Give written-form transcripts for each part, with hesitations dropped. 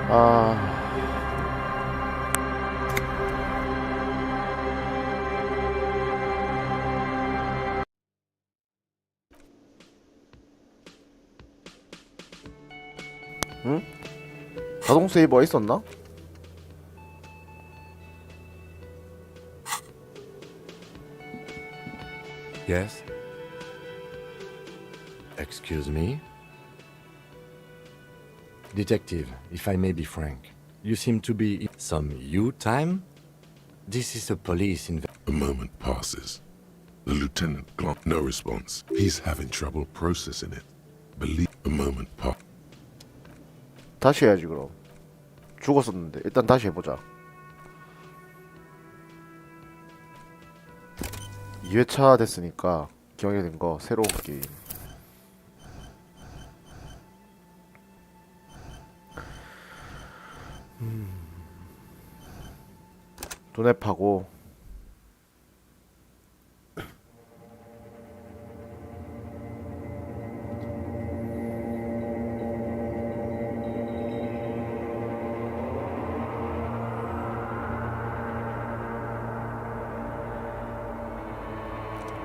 아... 응? 자동 세이버가 있었나? Yes? Excuse me? Detective, if I may be frank, you seem to be in some you time? This is a police A moment passes. The lieutenant glance, no response. He's having trouble processing it. Believe a moment pass. 다시 해야지 그럼. 죽었었는데 일단 다시 해보자. 2회차 됐으니까 기억이 된 거 새로운 게임. 눈에 파고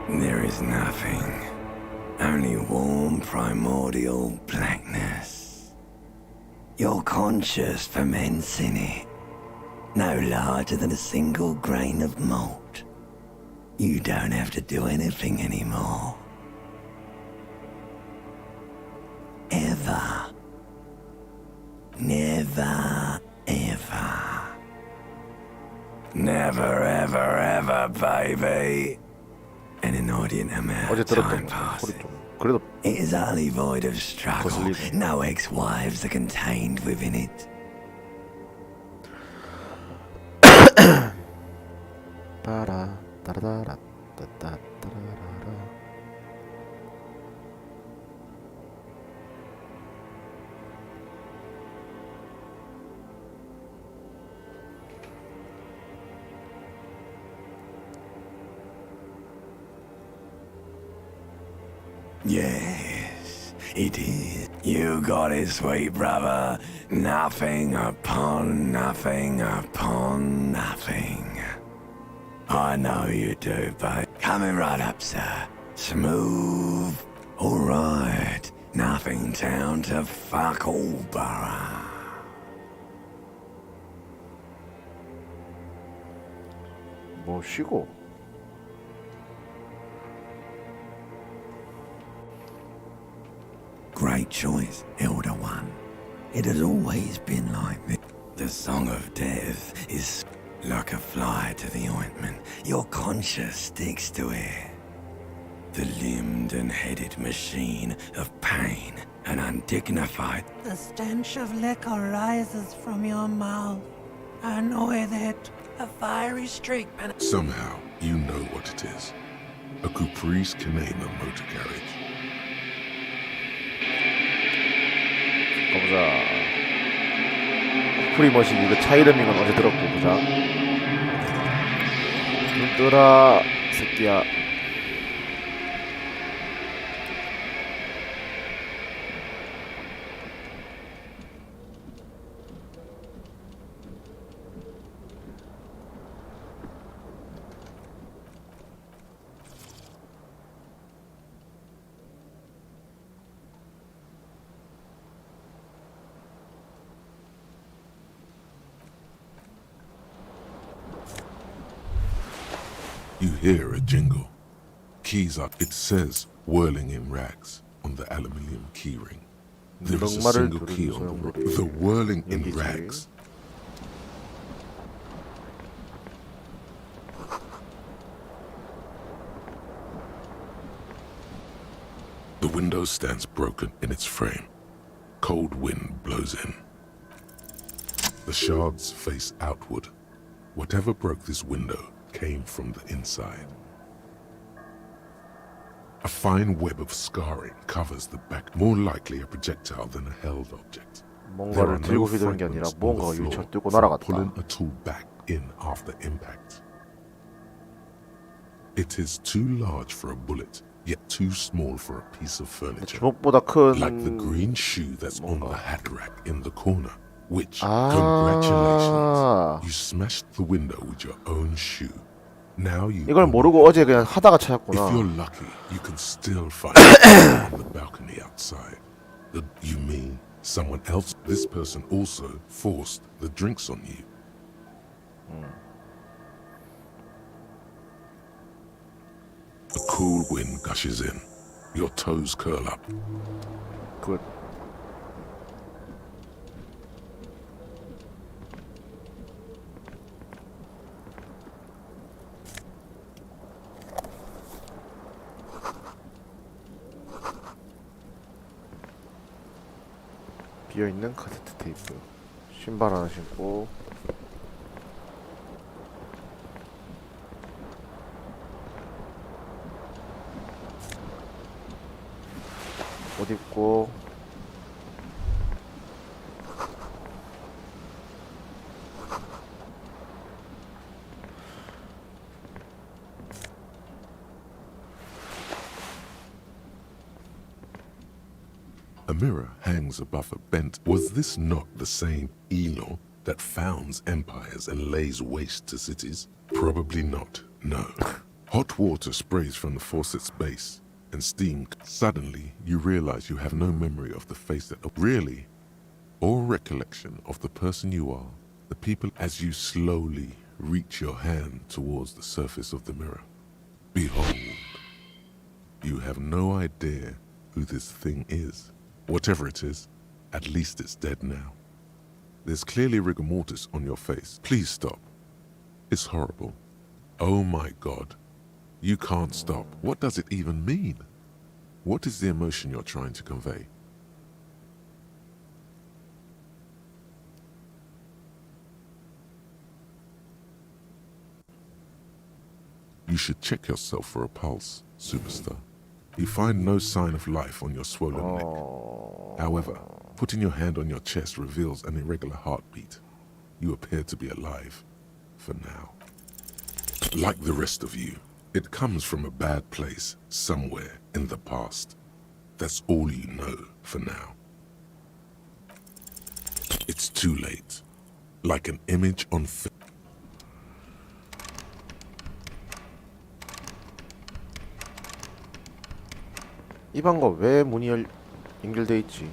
There is nothing, only warm primordial blackness. Your conscious ferments in it, no larger than a single grain of malt. You don't have to do anything anymore. Ever. Never, ever. Never, ever, ever, baby. An inordinate amount 어제 of time 들었던 거 passes. 소리 좀 그래도 It is utterly void of struggle. 거슬리네. No ex-wives are contained within it. 따라 따라따라 따따따라라. Yes, it is. You got it, sweet brother. Nothing upon nothing upon nothing. I know you do, but coming right up, sir. Smooth. All right. Nothing down to fuck all borough. 뭐 쉬고 Great choice, Elder One. It has always been like this. The song of death is like a fly to the ointment. Your conscience sticks to it. The limbed and headed machine of pain and undignified. The stench of liquor rises from your mouth. I know that. A fiery streak and Somehow, you know what it is. A Caprice Canema motor carriage. 가보자. 프리머신 이거 차 이름인 건 어제 들었고 보자. 눈 뜨라 새끼야. You hear a jingle. Keys up. It says whirling in rags on the aluminium keyring. There is a 넉마를 single 두르는 key on the 소용돌이. The whirling in 여기지. rags. The window stands broken in its frame. Cold wind blows in. The shards face outward. Whatever broke this window came from the inside. A fine web of scarring covers the back, more likely a projectile than a held object. There are 뭔가를 no 들고 휘두른 게 아니라 fragments on the 무언가가 floor 위쳐 뛰고 from pulling 날아갔다. a tool back in after impact. It is too large for a bullet, yet too small for a piece of furniture. 주먹보다 큰 Like the green shoe that's on the 뭔가. hat rack in the corner, Which, Ah. congratulations. You smashed the window with your own shoe. Now you. 이걸 모르고 어제 그냥 하다가 찾았구나. If you're lucky, you can still find it on the balcony outside. You mean someone else? This person also forced the drinks on you. A cool wind gushes in. Your toes curl up. 굿. 비어있는 카세트 테이프. 신발 하나 신고. 옷 입고. A mirror hangs above a bent. Was this not the same Elo that founds empires and lays waste to cities? Probably not, no. Hot water sprays from the faucet's base, and steam. Suddenly, you realize you have no memory of the face that really, or recollection of the person you are, the people, as you slowly reach your hand towards the surface of the mirror. Behold, you have no idea who this thing is. Whatever it is, at least it's dead now. There's clearly rigor mortis on your face. Please stop. It's horrible. Oh my God. You can't stop. What does it even mean? What is the emotion you're trying to convey? You should check yourself for a pulse, superstar. You find no sign of life on your swollen neck. However, putting your hand on your chest reveals an irregular heartbeat. You appear to be alive, for now. Like the rest of you, it comes from a bad place somewhere in the past. That's all you know for now. It's too late. Like an image on film. 이 방법 왜 문이 연결돼 있지?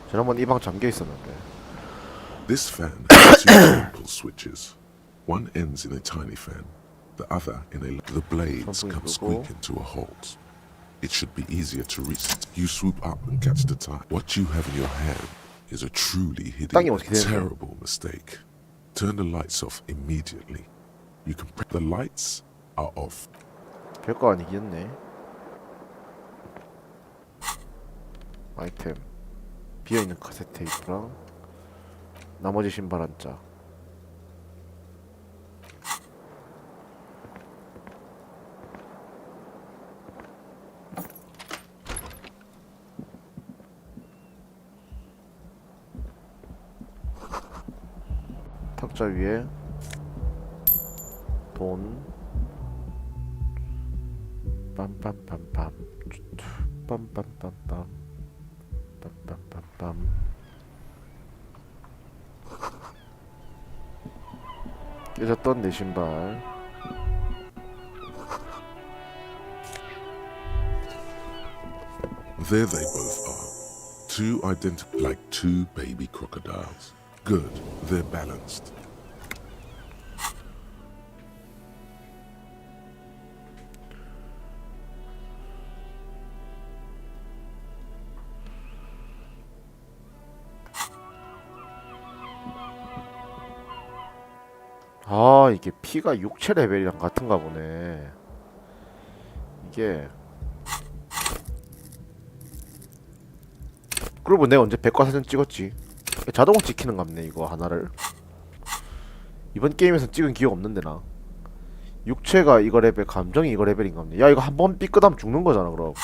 지난번 이 방 잠겨 있었는데. This fan has two simple switches. One ends in a tiny fan, the other in a... The blades come squeak into a halt. It should be easier to reach. You swoop up and catch the time. What you have in your hand is a truly hidden, terrible mistake. Turn the lights off immediately. You can press... The lights are off. 별거 아니겠네. 아이템. 비어있는 카세트 테이프랑 나머지 신발 한 짝. 탁자 위에 돈 빰빰빰빰 빰빰빰빰 빰빰빰빰 깨졌던 내 신발. There they both are. Two identical, like two baby crocodiles. Good, they're balanced. 아, 이게 피가 육체 레벨이랑 같은가 보네. 이게 그러고 내가 언제 백과사전 찍었지? 자동으로 찍히는 갑네 이거 하나를. 이번 게임에서 찍은 기억 없는데 나. 육체가 이거 레벨, 감정이 이거 레벨인 갑네. 야, 이거 한 번 삐끗하면 죽는 거잖아 그럼.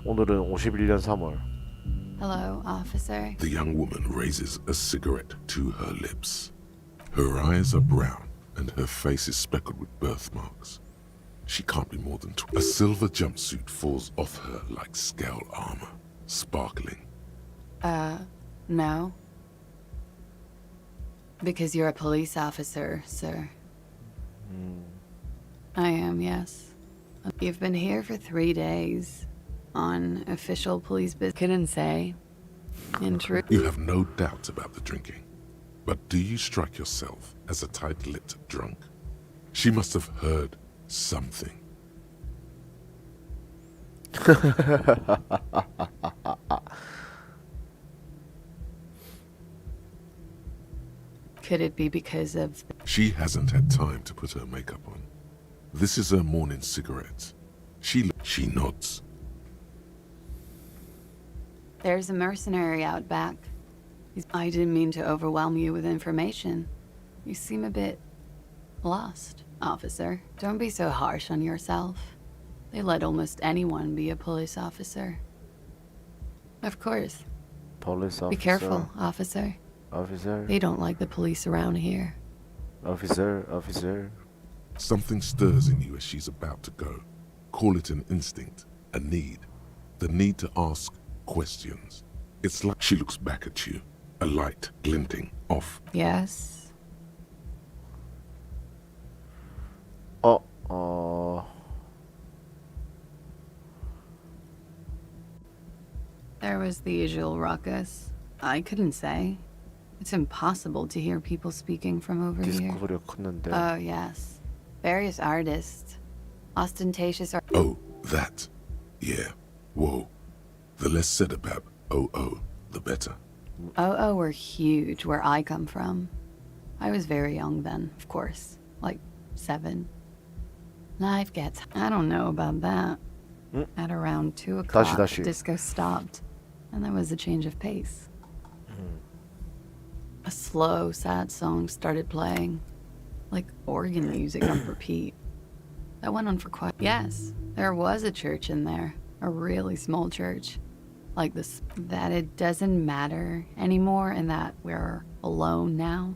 오늘은 51년 3월. Hello, officer. The young woman raises a cigarette to her lips. Her eyes are brown and her face is speckled with birthmarks. She can't be more than A silver jumpsuit falls off her like scale armor, sparkling. No. Because you're a police officer, sir. I am, yes. You've been here for 3 days. On official police business. Couldn't say. In truth. You have no doubts about the drinking. But do you strike yourself as a tight-lipped drunk? She must have heard something. Could it be because of... She hasn't had time to put her makeup on. This is her morning cigarette. She nods. There's a mercenary out back. I didn't mean to overwhelm you with information. You seem a bit lost, officer. Don't be so harsh on yourself. They let almost anyone be a police officer. Of course. Police officer. Be careful, officer. Officer. They don't like the police around here. Officer. Something stirs in you as she's about to go. Call it an instinct, a need. The need to ask questions. It's like she looks back at you, a light glinting off. Yes? There was the usual ruckus. I couldn't say. It's impossible to hear people speaking from over here. 디스코 소리가 컸는데. Oh, yes. Various artists. Ostentatious art. Oh, that. Yeah. Whoa. The less said about OO, the better. OO were huge where I come from. I was very young then, of course. Like 7. Life gets... I don't know about that. At around 2 o'clock, 다시. disco stopped. And there was a change of pace. A slow, sad song started playing. Like organ music on repeat. That went on for quite... Yes, there was a church in there. A really small church. Like this. That it doesn't matter anymore and that we're alone now.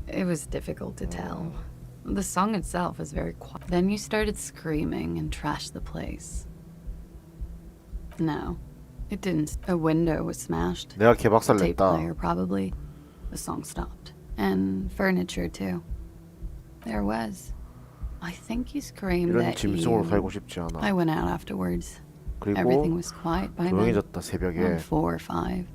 It was difficult to tell. The song itself was very quiet. Then you started screaming and trashed the place. No, it didn't. A window was smashed. 내가 개박살 Tape 냈다. player probably. The song stopped. And furniture too. There was. I think you screamed 이런 that 짐승으로 you... 살고 싶지 않아. I went out afterwards. Everything 그리고 was quiet by then. 조용해졌다 새벽에. Around 4 or 5.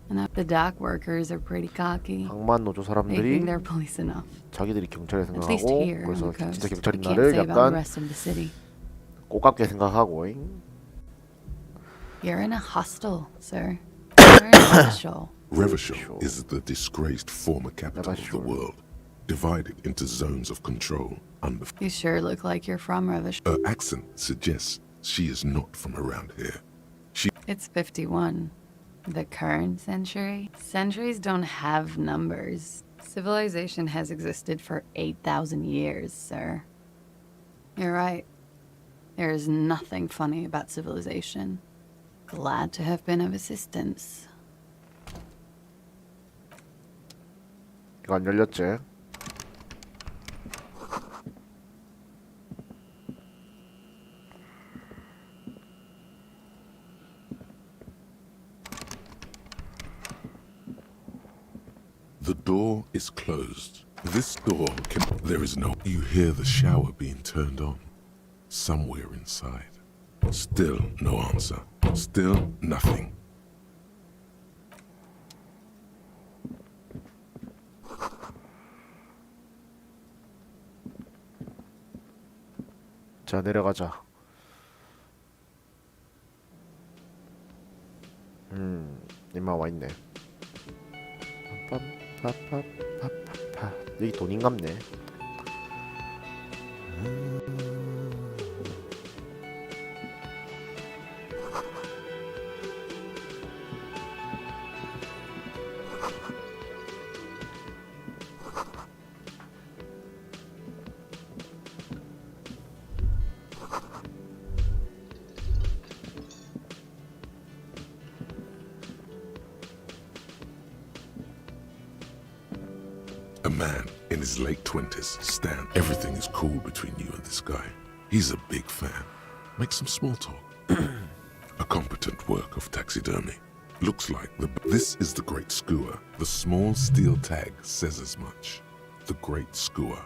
And the dock workers are pretty cocky. 항만 노조 They 사람들이 think they're police enough. 자기들이 경찰에 At least 생각하고 here on 그래서 the coast. 진짜 I 경찰인 can't 나를 say about the 약간 rest of the city. 꼬깝게 생각하고. You're in a hostel, sir. You're in a hostel. Revachol is the disgraced former capital of the Revachol. world, divided into zones of control under... You sure look like you're from Revish. Her accent suggests she is not from around here. It's 51. The current century? Centuries don't have numbers. Civilization has existed for 8,000 years, sir. You're right. There is nothing funny about civilization. Glad to have been of assistance. 이거 안 열렸지? The door is closed. This door can... There is no... You hear the shower being turned on. Somewhere inside. Still no answer. Still nothing. 자 내려가자. 이마 와 있네. 여기 돈인갑네. A A man in his late 20s stand. Everything is cool between you and this guy. He's a big fan. Make some small talk. A competent work of taxidermy. Looks like this is the Great Skua. The small steel tag says as much. The Great Skua.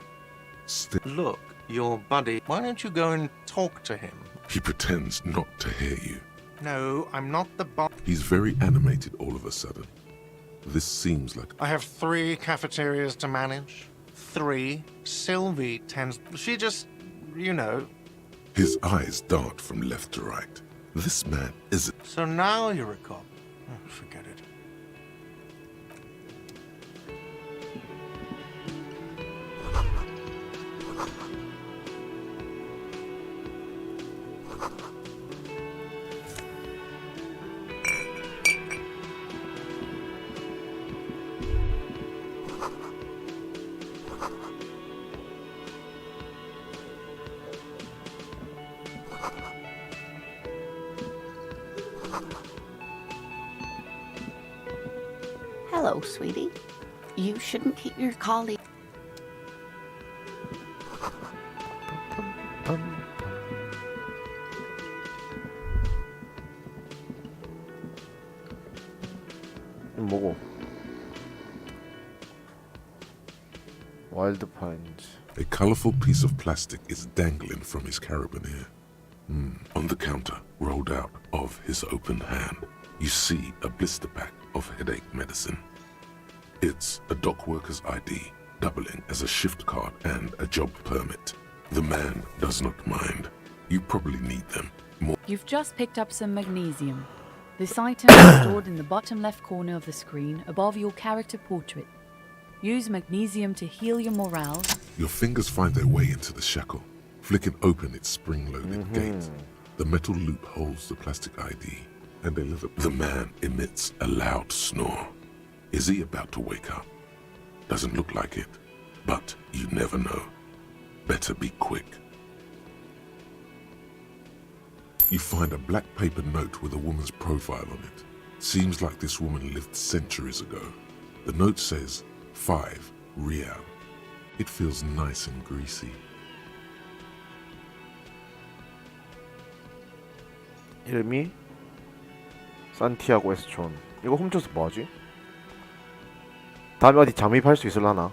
Look, your buddy. Why don't you go and talk to him? He pretends not to hear you. No, I'm not the boss. He's very animated all of a sudden. This seems like I have 3 cafeterias to manage. 3. Sylvie tends. She just, you know. his eyes dart from left to right. This man isn't. So now you're a cop. Oh, forget it. Hello, sweetie. You shouldn't keep your colleague. 뭐고? Wild Pines. A colorful piece of plastic is dangling from his carabiner. On the counter, rolled out of his open hand, you see a blister pack of headache medicine. It's a dock worker's ID, doubling as a shift card and a job permit. The man does not mind. You probably need them more. You've just picked up some magnesium. This item is stored in the bottom left corner of the screen above your character portrait. Use magnesium to heal your morale. Your fingers find their way into the shackle, flicking open its spring-loaded gate. The metal loop holds the plastic ID, and a leather. The man emits a loud snore. Is he about to wake up? Doesn't look like it, but you never know. Better be quick. You find a black paper note with a woman's profile on it. Seems like this woman lived centuries ago. The note says 5 Real. It feels nice and greasy. 이름이 산티아고 에스촌. 이거 훔쳐서 뭐하지? 다음에 어디 잠입할 수 있을라나?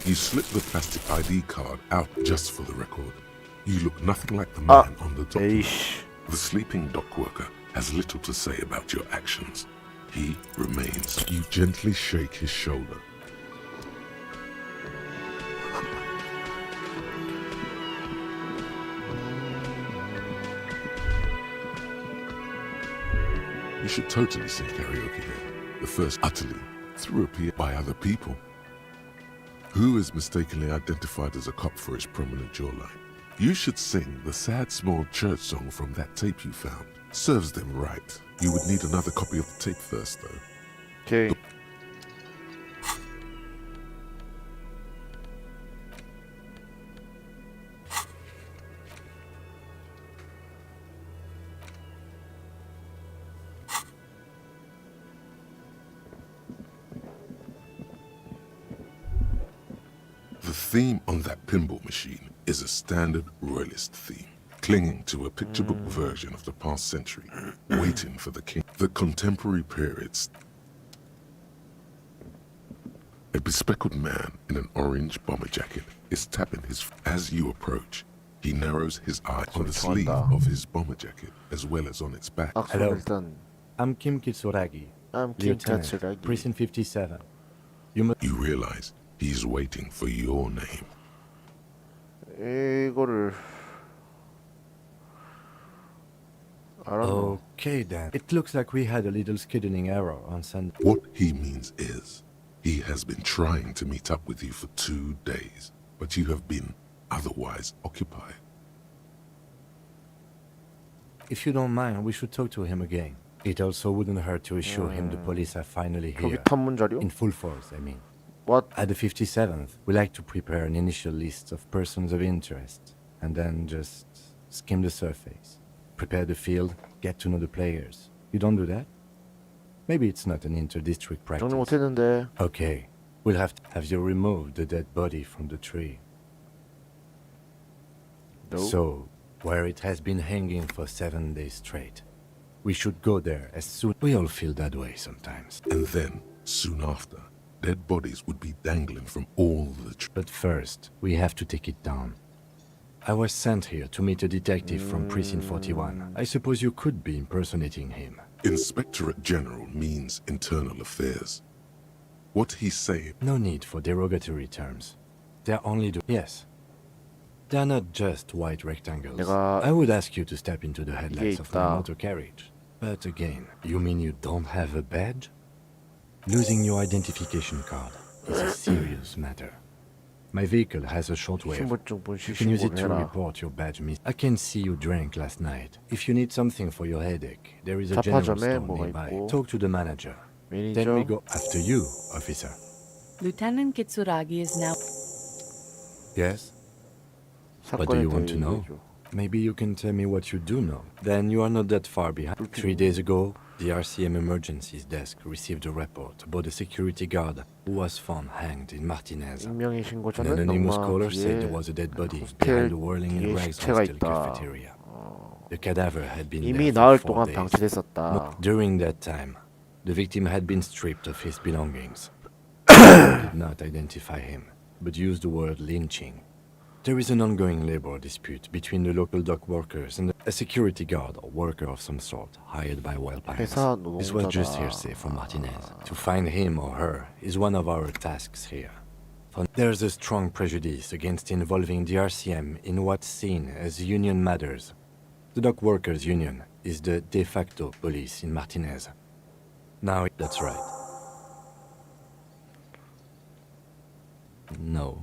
You slip the plastic ID card out just for the record. You look nothing like the man on the document. 에이씨. The sleeping dock worker has little to say about your actions. He remains. You gently shake his shoulder. You should totally sing karaoke here. The first utterly threw appear by other people. Who is mistakenly identified as a cop for his prominent jawline? You should sing the sad small church song from that tape you found. Serves them right. You would need another copy of the tape first, though. 오케이. The theme on that pinball machine is a standard royalist theme, clinging to a picture book version of the past century, waiting for the king. The contemporary periods. A bespectacled man in an orange bomber jacket is tapping his. As you approach, he narrows his eye on the sleeve of his bomber jacket as well as on its back. 악수 Hello. 일단 I'm Kim Kitsuragi, I'm Lieutenant, 김tatsuragi. Precinct 57. You must. You realize he's waiting for your name. 이거를 I don't know. Okay then. It looks like we had a little scheduling error on Sunday. What he means is, he has been trying to meet up with you for 2 days, but you have been otherwise occupied. If you don't mind, we should talk to him again. It also wouldn't hurt to assure him the police are finally 저기 here. 탐문 자료? In full force, I mean. What? At the 57th, we like to prepare an initial list of persons of interest, and then just skim the surface. Prepare the field, get to know the players. You don't do that? Maybe it's not an inter-district 정리 practice. 못했는데. Okay, we'll have to have you remove the dead body from the tree. No. So, where it has been hanging for 7 days straight. We should go there as soon. We all feel that way sometimes. And then, soon after, dead bodies would be dangling from all the But first, we have to take it down. I was sent here to meet a detective from Precinct 41. I suppose you could be impersonating him. Inspectorate General means internal affairs. What he's saying, No need for derogatory terms. They're only yes. They're not just white rectangles. 내가 I would ask you to step into the headlights of my 있다. motor carriage. But again, you mean you don't have a badge? Losing your identification card is a serious matter. My vehicle has a shortwave. 신분증 본시 You can use it to 신고를 해라. report your badge miss. I can see you drank last night. If you need something for your headache, there is a general 잡화점에 store 뭐가 nearby. 있고. Talk to the manager. Then we 매니저. go after you, officer. Lieutenant Kitsuragi is now. Yes? What do 사건에 you want 대해 to know? 얘기해줘. Maybe you can tell me what you do know. Then you are not that far behind. 3 days ago, the RCM emergencies desk received a report about a security guard who was found hanged in Martinez. 익명의 An 신고자는 anonymous 넉마 caller said there 뒤에 was a dead body 호스텔 behind the whirling 뒤에 and rags 시체가 hostel 있다. cafeteria. The cadaver had been 이미 there 나흘 for 4 동안 days. 방치됐었다. During that time, the victim had been stripped of his belongings. Did not identify him, but used the word lynching. There is an ongoing labor dispute between the local dock workers and a security guard or worker of some sort hired by Wild Pines. 회사 This was just 노동자다. hearsay from Martinez. To find him or her is one of our tasks here. There's a strong prejudice against involving the RCM in what's seen as union matters. The dock workers union is the de facto police in Martinez. Now, that's right. No,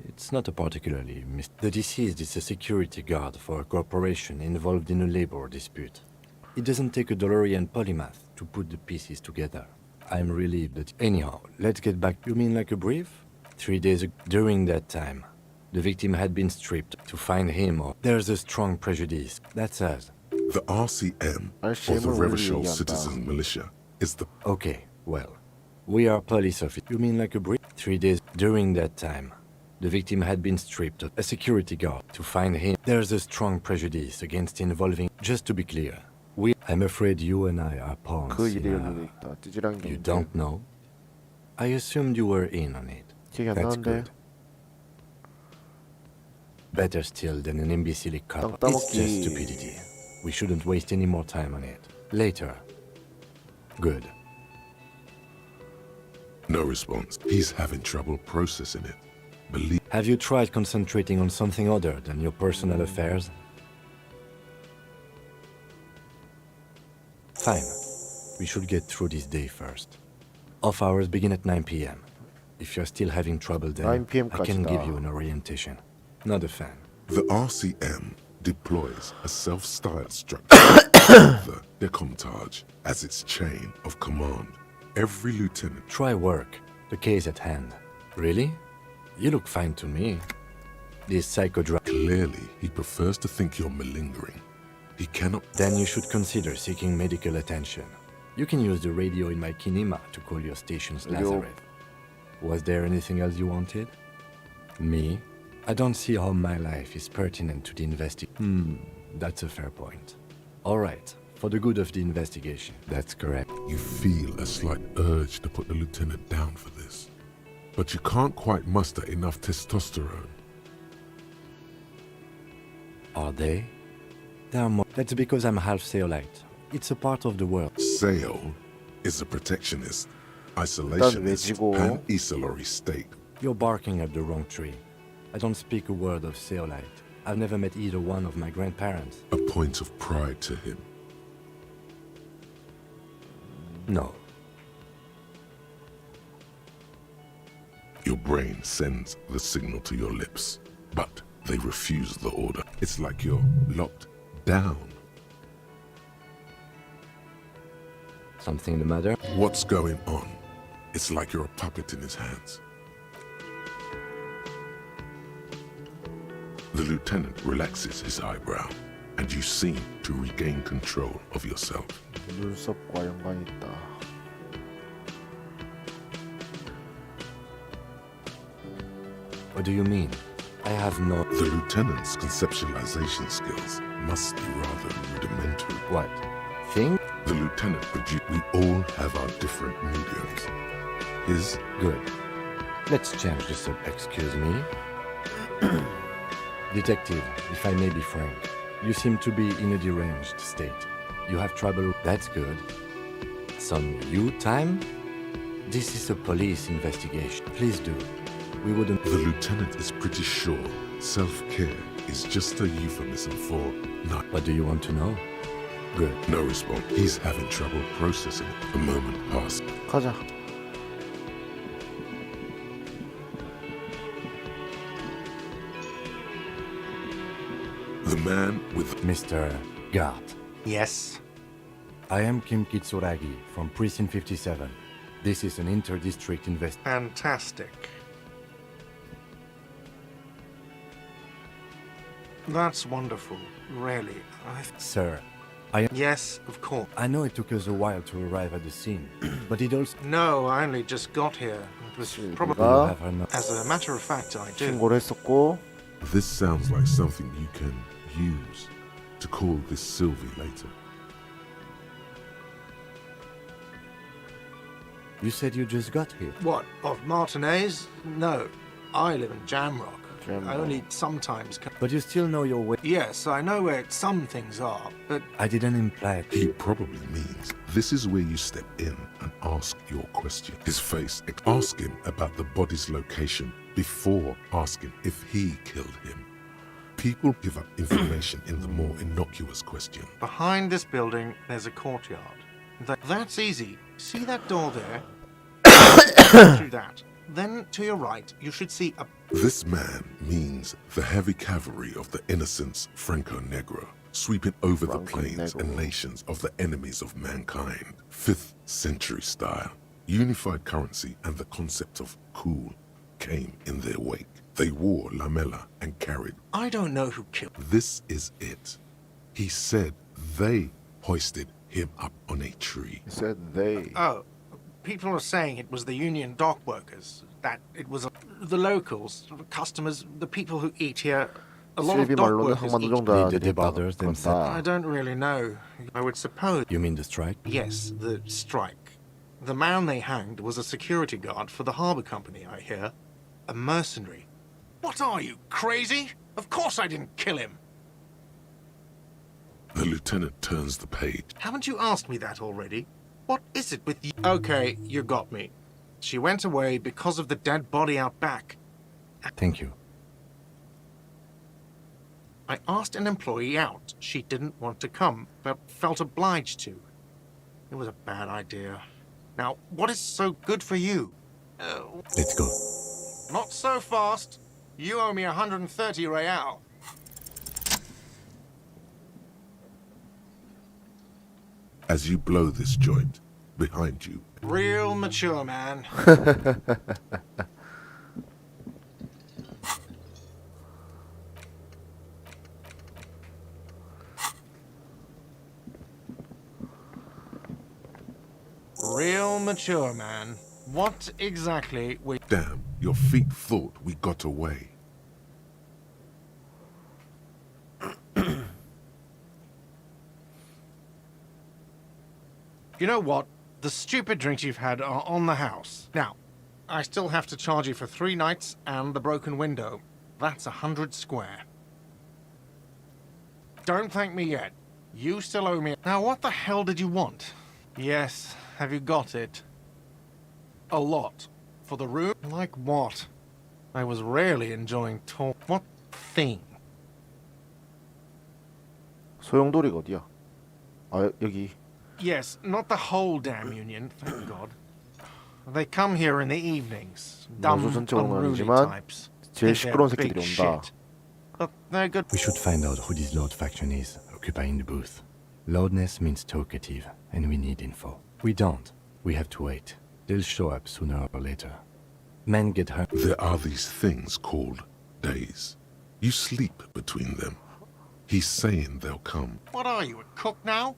it's not a particularly The deceased is a security guard for a corporation involved in a labor dispute. It doesn't take a DeLorean polymath to put the pieces together. I'm relieved that... Anyhow, let's get back. You mean like a brief? 3 days ago, during that time, the victim had been stripped. To find him or... There's a strong prejudice. That's us. the RCM, or the RCM을 Revachol 얘기한다. Citizen Militia, is the Okay, well, we are police officers. You mean like a brief? 3 days during that time, the victim had been stripped of a security guard. To find him, there's a strong prejudice against involving... Just to be clear, I'm afraid you and I are pawns 그 일이 in 열리고 있다. 찌질한 게 You 있는데. don't know? I assumed you were in on it. 기억이 안 That's 나는데. good. Better still than an imbecile cop. 땅 It's just 따먹기. stupidity. We shouldn't waste any more time on it. Later. Good. no response. He's having trouble processing it. Believe Have you tried concentrating on something other than your personal affairs? Fine. We should get through this day first. Off hours begin at 9 p.m. If you're still having trouble then, 9 p.m. I can give 까지다. you an orientation. Not a fan. the RCM deploys a self-styled structure, the Decomptage, as its chain of command. Every lieutenant Try work. The case at hand. Really? You look fine to me. This psychodra... clearly he prefers to think you're malingering. He cannot. Then you should consider seeking medical attention. You can use the radio in my kinema to call your station's Yo. Lazareth. Was there anything else you wanted? Me? I don't see how my life is pertinent to the that's a fair point. All right, for the good of the investigation. That's correct. You feel a slight urge to put the lieutenant down for this, but you can't quite muster enough testosterone. Are they? There are more. That's because I'm half Seolite. It's a part of the world. Seol is a protectionist, isolationist, 외지고. pan-Isolary state. You're barking up the wrong tree. I don't speak a word of Seolite. I've never met either one of my grandparents. A point of pride to him. No. Your brain sends the signal to your lips, but they refuse the order. It's like you're locked down. Something the matter? What's going on? It's like you're a puppet in his hands. The lieutenant relaxes his eyebrow, and you seem to regain control of yourself. 눈썹과 연관이 있다. What do you mean? I have no... The lieutenant's conceptualization skills must be rather rudimentary. What? Thing? The lieutenant produced. We all have our different mediums. His Good. Let's change the subject. Excuse me? Detective, if I may be frank, you seem to be in a deranged state. You have trouble. That's good. Some you time? This is a police investigation. Please do. We wouldn't... The lieutenant is pretty sure self-care is just a euphemism for not. What do you want to know? Good. No response. He's having trouble processing. A moment passed. 가자. The man with Mr. Gart. Yes. I am Kim Kitsuragi from Precinct 57. This is an inter-district Fantastic. That's wonderful, really. Sir, Yes, of course. I know it took us a while to arrive at the scene, but it also... No, I only just got here. It was probably... You 아, have her no... As a matter of fact, I do. 신고를 했었고. This sounds like something you can use to call this Sylvie later. You said you just got here. What, of Martinez? No, I live in Jamrock. Jamrock. I only sometimes come... But you still know your way. Yes, I know where some things are, but I didn't imply... He probably means this is where you step in and ask your question. His face. Ask him about the body's location before asking if he killed him. People give up information in the more innocuous question. behind this building, there's a courtyard. That's easy. See that door there? Through that. Then, to your right, you should see a... This man means the heavy cavalry of the innocents Franco-Negro, sweeping over the plains and nations of the enemies of mankind. 5th century style. Unified currency and the concept of cool came in their wake. They wore lamella and carried. I don't know who killed... This is it. He said they hoisted him up on a tree. He said they. Oh, people are saying it was the union dock workers. That it was the locals, customers, the people who eat here. A lot of 실비 dock 말로는 workers 항만 eat... 노동자들이 Did they bother 있다고 themselves? I 그런다. don't really know. I would suppose... You mean the strike? Yes, the strike. The man they hanged was a security guard for the harbour company, I hear. A mercenary. What are you, crazy? Of course I didn't kill him. The lieutenant turns the page. Haven't you asked me that already? What is it with you? Okay, you got me. She went away because of the dead body out back. Thank you. I asked an employee out. She didn't want to come, but felt obliged to. It was a bad idea. Now, what is so good for you? Let's go. Not so fast. You owe me 130 real. As you blow this joint, behind you, Real mature man. Real mature man. What exactly we... damn, your feet thought we got away. You know what? The stupid drinks you've had are on the house. Now, I still have to charge you for 3 nights and the broken window. That's 100 square. Don't thank me yet. You still owe me... Now, what the hell did you want? Yes, have you got it? A lot. For the room? Like what? I was really enjoying talk... What thing? 소용돌이가 어디야? 아 여기. Yes, not the whole damn union, thank God. They come here in the evenings. Dumb, 원소 전체 오는 건 unruly 아니지만 types. 제일 Think they're 시끄러운 big 새끼들이 온다. shit. But they're good. We should find out who this Lord faction is, occupying the booth. Loudness means talkative, and we need info. We don't. We have to wait. They'll show up sooner or later. Men get hurt. There are these things called days. You sleep between them. He's saying they'll come. What are you, a cook now?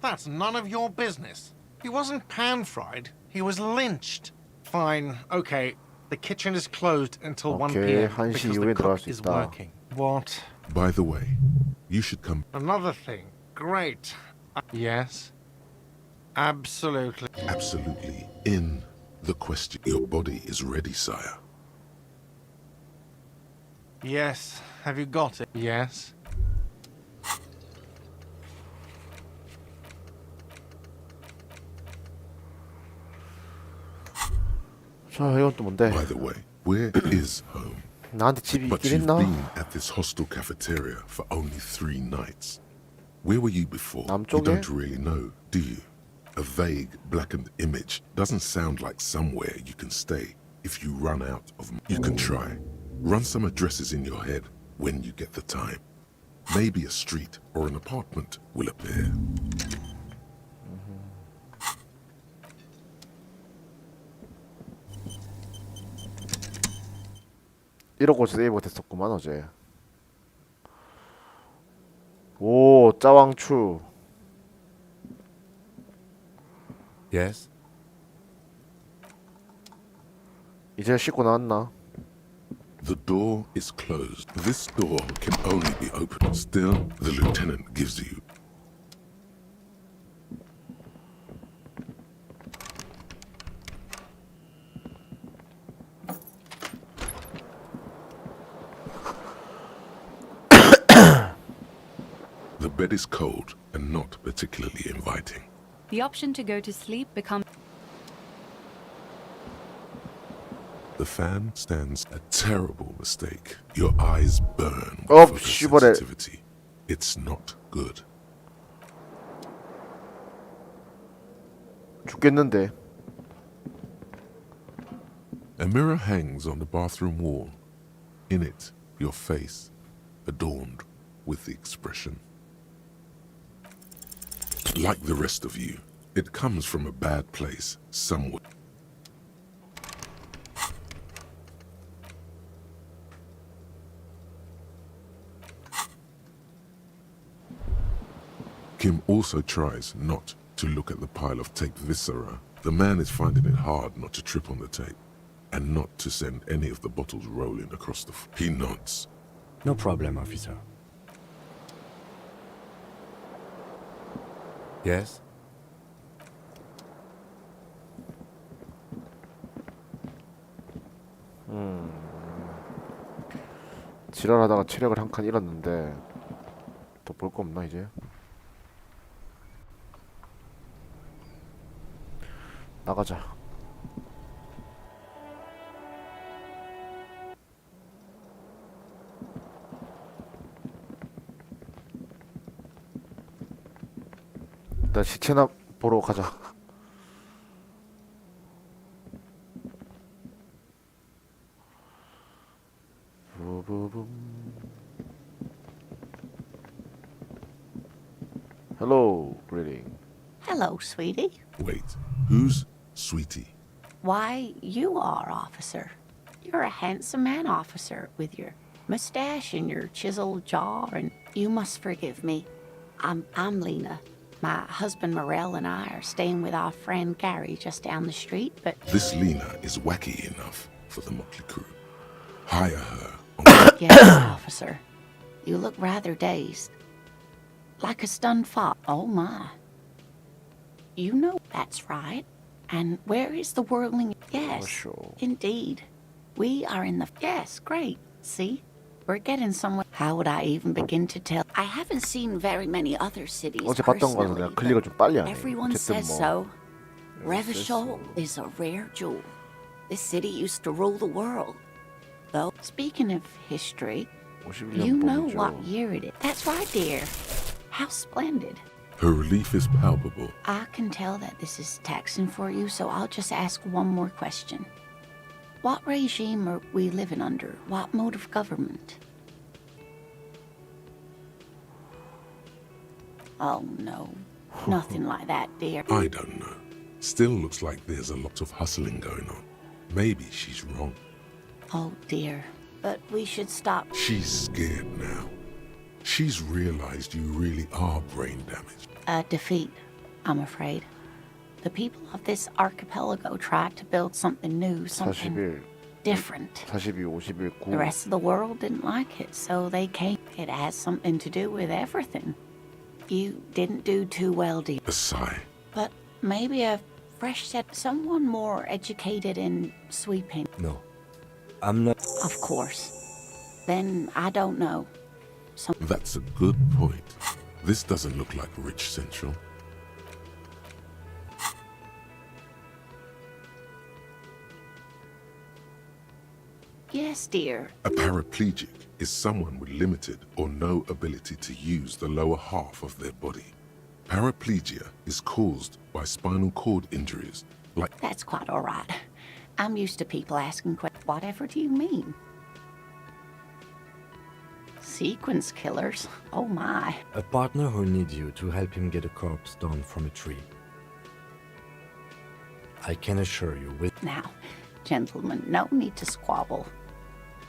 That's none of your business. He wasn't pan-fried. He was lynched. Fine, okay. The kitchen is closed until 1 오케이, p.m. 1시 because 이후에 the 들어갈 cook 수 is 있다. working. What? By the way, you should come. Another thing. Great. Yes. Absolutely. Absolutely in the question. Your body is ready, sire. Yes. Have you got it? Yes. 자, 이건 또 뭔데? By the way, where is home? 나한테 집이 But 있긴 you've 했나? been at this hostel cafeteria for only 3 nights. Where were you before? You 남쪽에? don't really know, do you? A vague, blackened image doesn't sound like somewhere you can stay if you run out of... You can try. Run some addresses in your head when you get the time. Maybe a street or an apartment will appear. 이러고 세이브 됐었구만 어제. 오, 짜왕추. Yes? 이제 씻고 나왔나? The door is closed. This door can only be opened. Still, the lieutenant gives you... The bed is cold and not particularly inviting. The option to go to sleep becomes. The fan stands a terrible mistake. Your eyes burn Oh, with 씨발에. photosensitivity. It's not good. 죽겠는데. A mirror hangs on the bathroom wall. In it, your face, adorned with the expression. Like the rest of you, it comes from a bad place somewhere. Kim also tries not to look at the pile of taped viscera. The man is finding it hard not to trip on the tape and not to send any of the bottles rolling across the floor. He nods. No problem, officer. Yes? 지랄하다가 체력을 한 칸 잃었는데 더 볼 거 없나 이제? 나가자. 일단 시체나 보러 가자. 부부붐. Hello, greeting. Hello, sweetie. Wait, who's Sweetie? Why, you are, officer. You're a handsome man, officer, with your mustache and your chiseled jaw, and you must forgive me. I'm Lena. My husband Morel and I are staying with our friend Gary just down the street, but This Lena is wacky enough for the motley crew. Hire her. yes, officer. You look rather dazed. Like a stunned fox. Oh my. You know that's right. And where is the whirling? Yes, sure. indeed. We are in the... Yes, great. See? We're getting somewhere. How would I even begin to tell? I haven't seen very many other cities 어제 봤던 거는 personally, 내가 클릭을 좀 빨리 하네. everyone 어쨌든 says 뭐 so. Revachol is a rare jewel. This city used to rule the world. Though, speaking of history, 51년 you know 봄이죠. what year it is. That's right, dear. How splendid. Her relief is palpable. I can tell that this is taxing for you, so I'll just ask one more question. What regime are we living under? What mode of government? Oh, no. Nothing like that, dear. I don't know. Still looks like there's a lot of hustling going on. Maybe she's wrong. Oh, dear. But we should stop. She's scared now. She's realized you really are brain damaged. A defeat, I'm afraid. The people of this archipelago tried to build something new, something 41. different. 42, 51, 9. The rest of the world didn't like it, so they came. It has something to do with everything. You didn't do too well, dear. A sigh. But maybe a fresh set, someone more educated in sweeping. No, I'm not. Of course. Then I don't know. That's a good point. This doesn't look like Rich Central. Yes, dear. A paraplegic is someone with limited or no ability to use the lower half of their body. Paraplegia is caused by spinal cord injuries like... That's quite all right. I'm used to people asking questions. Whatever do you mean? Sequence killers? Oh my. A partner who needs you to help him get a corpse down from a tree. I can assure you with... Now, gentlemen, no need to squabble.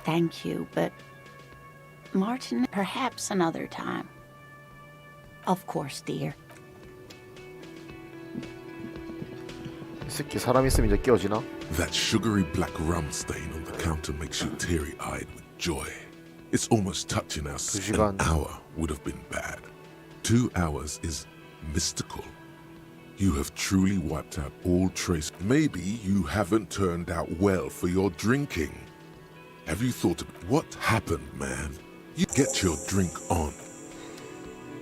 Thank you, but... Martin, perhaps another time. Of course, dear. 이 새끼 사람 있으면 이제 끼워지나? That sugary black rum stain on the counter makes you teary-eyed with joy. It's almost touching us. An 시간. hour would have been bad. 2 hours is mystical. You have truly wiped out all trace. Maybe you haven't turned out well for your drinking. Have you thought of what happened, man? You get your drink on.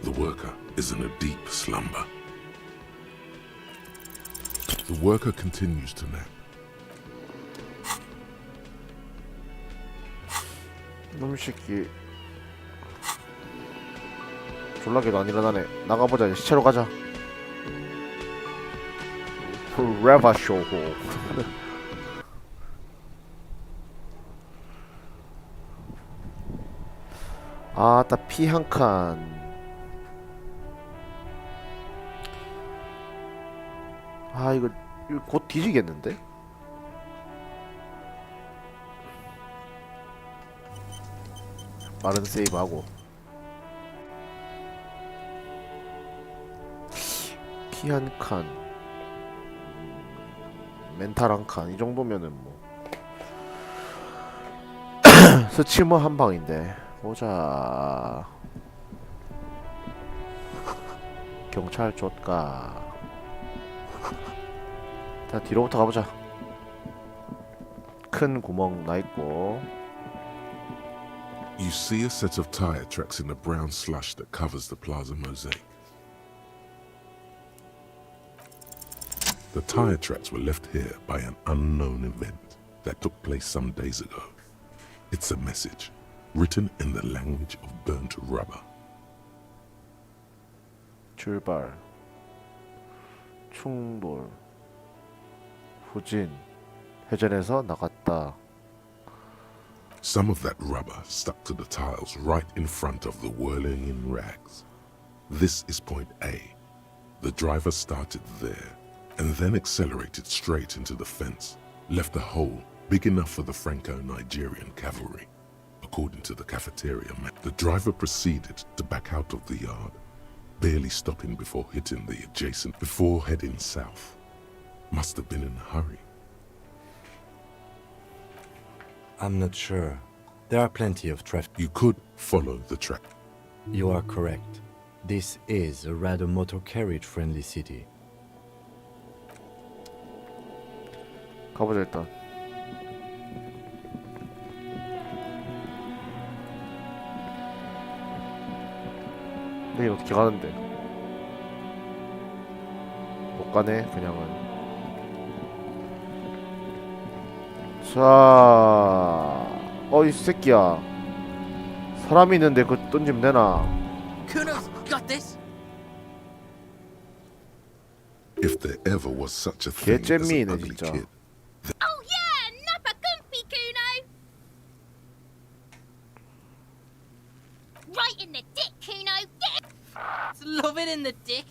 The worker is in a deep slumber. The worker continues to nap. 놈 새끼 졸라게도 안 일어나네. 나가보자. 이제 시체로 가자. 레바쇼. 아따 피 한 칸. 아 이거 곧 뒤지겠는데? 빠른 세이브하고 피 한 칸, 멘탈 한 칸, 이 정도면은 뭐 스치머 한 방인데. 보자. 경찰 좆가. 자 뒤로부터 가보자. 큰 구멍 나 있고. You see a set of tire tracks in the brown slush that covers the plaza mosaic. The tire tracks were left here by an unknown event that took place some days ago. It's a message, written in the language of burnt rubber. 출발. 충돌. 후진. 회전해서 나갔다. Some of that rubber stuck to the tiles right in front of the whirling in rags. This is point A. The driver started there and then accelerated straight into the fence, left a hole big enough for the Franco-Nigerian cavalry. According to the cafeteria map, the driver proceeded to back out of the yard, barely stopping before hitting the adjacent, before heading south. Must have been in a hurry. I'm not sure. There are plenty of traffic. You could follow the track. You are correct. This is a rather motor carriage-friendly city. 가보자 일단. 근데 어떻게 가는데? 못 가네 그냥은. 자, 이 새끼야. 사람이 있는데 그거 던지면 되나? Kuno's got this. If there ever was such a thing as 개잼미네 an ugly 진짜. kid, Oh yeah, nappa gumpy, Kuno. Right in the dick, Kuno. Get it. It's love it in the dick.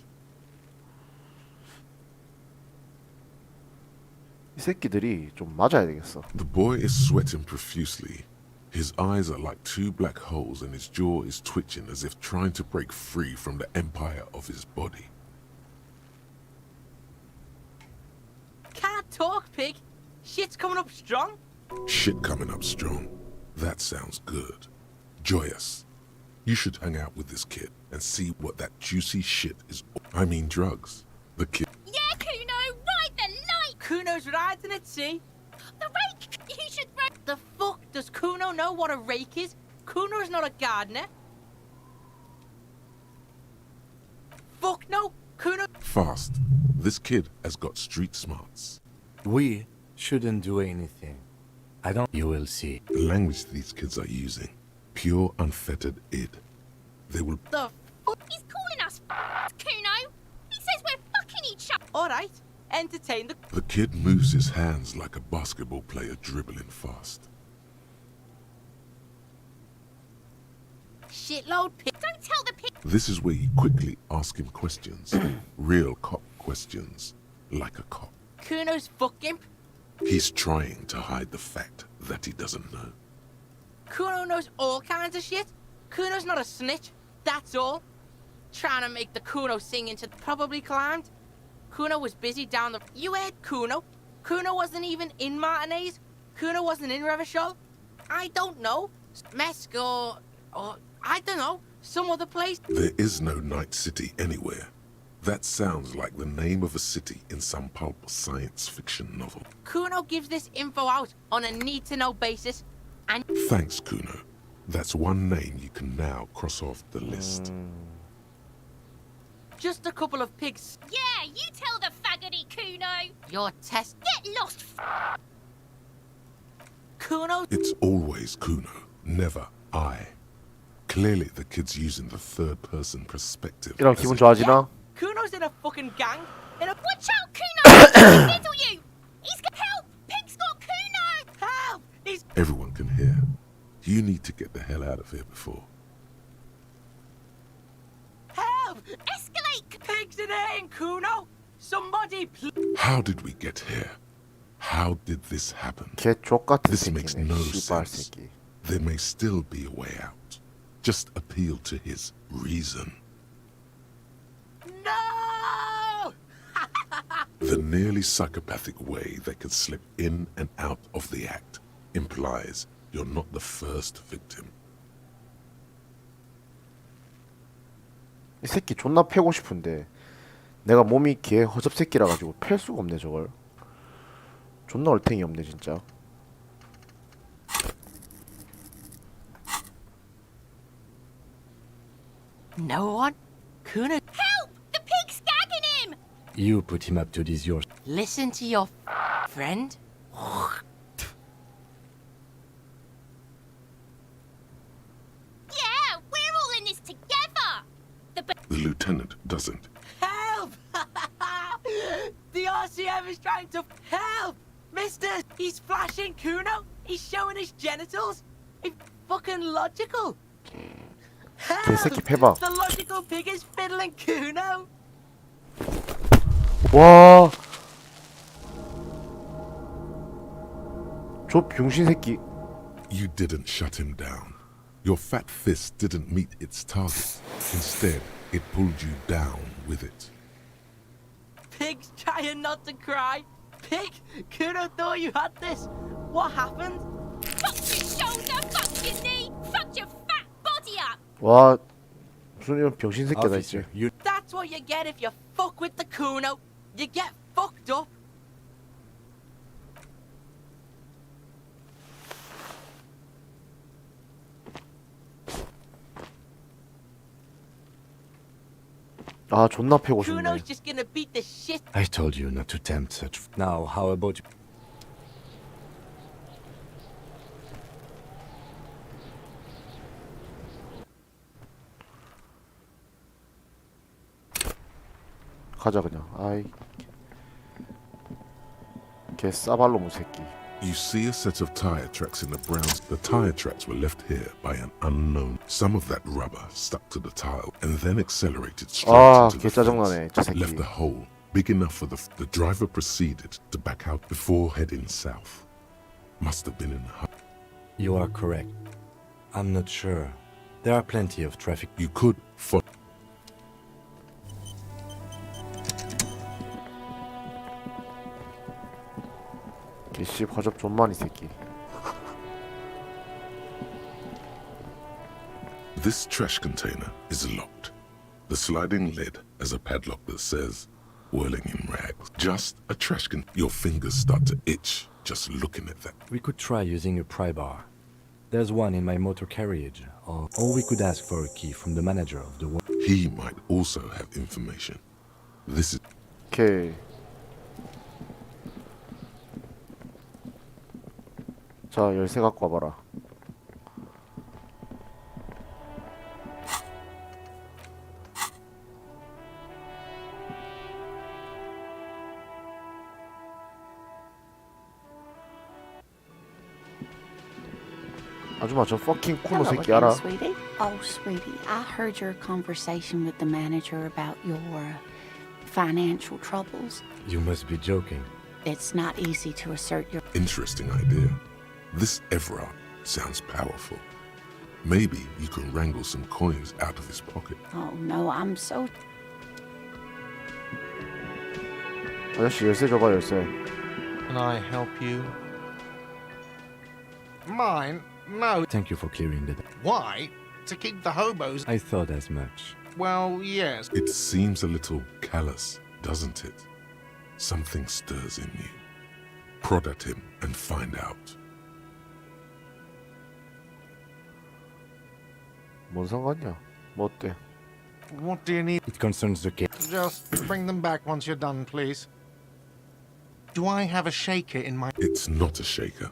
이 새끼들이 좀 맞아야 되겠어. the boy is sweating profusely. His eyes are like 2 black holes and his jaw is twitching as if trying to break free from the empire of his body. Can't talk, pig. Shit's coming up strong. Shit coming up strong. That sounds good. Joyous. You should hang out with this kid and see what that juicy shit is. I mean drugs. The kid. Yeah, Kuno, ride the light. Kuno's riding it, see? The rake. You should ride. The fuck? Does Kuno know what a rake is? Kuno's not a gardener. Fuck no. Kuno. Fast. This kid has got street smarts. We shouldn't do anything. I don't. You will see. The language these kids are using. Pure, unfettered id. They will. The fuck? He's calling us Kuno. He says we're fucking each other. Alright. Entertain the. The kid moves his hands like a basketball player dribbling fast. Shitload pig. Don't tell the pig. This is where you quickly ask him questions. Real cop questions. Like a cop. Kuno's fucking. He's trying to hide the fact that he doesn't know. Kuno knows all kinds of shit. Kuno's not a snitch. That's all. Trying to make the Kuno sing into probably climbed. Kuno was busy down the. You heard Kuno. Kuno wasn't even in Martinez. Kuno wasn't in Revachol. I don't know. Mesk or I don't know. Some other place. There is no Night City anywhere. That sounds like the name of a city in some pulp science fiction novel. Kuno gives this info out on a need-to-know basis, and Thanks, Kuno. That's one name you can now cross off the list. just a couple of pigs. Yeah, you tell the faggoty Kuno. Your test. Get lost. Kuno. It's always Kuno, never I. Clearly the kid's using the third-person perspective. 이런 as 기분 if- 좋아지나? Kuno's in a fucking gang. In a. Watch out, Kuno. He'll middle you. He's got help. Pig's got Kuno. Help! He's. Everyone can hear. You need to get the hell out of here before. Help! Escalate. Pigs in here in Kuno. Somebody please. How did we get here? How did this happen? 개 족같은 This makes 새끼네. no 씨발 sense. 새끼. There may still be a way out. Just appeal to his reason. No! The nearly psychopathic way they could slip in and out of the act implies you're not the first victim. 이 새끼 존나 패고 싶은데 내가 몸이 개 허접 새끼라 가지고 팰 수가 없네 저걸. 존나 얼탱이 없네 진짜. No one? Kuno. Help! The pig's gagging him. You put him up to this yours. Listen to your friend. Yeah, we're all in this together. The lieutenant doesn't. Help! The RCM is trying to help! Mister, he's flashing Kuno. He's showing his genitals. It's fucking logical. Help! 개새끼 패봐. The logical pig is fiddling Kuno. 와. 저 병신 새끼. You didn't shut him down. Your fat fist didn't meet its target. Instead, it pulled you down with it. Pig's trying not to cry. Pig, Kuno thought you had this. What happened? Fuck your shoulder, fuck your knee, fuck your fat body up. 와. 무슨 이런 병신 새끼다 Officer, 있지. you That's what you get if you fuck with the Kuno. You get fucked up. 아 존나 패고 싶네. Kuno's just gonna beat the shit. I told you not to tempt such. Now, how about you? 가자 그냥. 아이. 개 싸발로무 새끼. You see a set of tire tracks in the browns. The tire tracks were left here by an unknown. Some of that rubber stuck to the tile and then accelerated straight 아, into 개 the fence. 짜증나네, 저 새끼. Left a hole big enough for the driver proceeded to back out before heading south. Must have been in a hurry. You are correct. I'm not sure. There are plenty of traffic. You could follow. 개씨 허접 존만 이 새끼. This trash container is locked. The sliding lid has a padlock that says, whirling in rags. Just a trash can. Your fingers start to itch just looking at that. We could try using a pry bar. There's one in my motor carriage, or we could ask for a key from the manager of the He might also have information. This is 오케이. 자, 열쇠 갖고 와봐라. 아줌마 저 fucking 쿠노 Hello 새끼 again, 알아? sweetie. Oh, sweetie, I heard your conversation with the manager about your financial troubles. You must be joking. It's not easy to assert your... interesting idea. This Everard sounds powerful. Maybe you can wrangle some coins out of his pocket. Oh, no, I'm so... 아저씨 열쇠 줘봐 열쇠. Can I help you? Mine? No. Thank you for clearing that. Why? To keep the hobos. I thought as much. Well, yes. It seems a little callous, doesn't it? Something stirs in you. Prod at him and find out. 뭔 상관이야? 뭐 어때? What do you need? It concerns the case. Just bring them back once you're done, please. Do I have a shaker in my... It's not a shaker.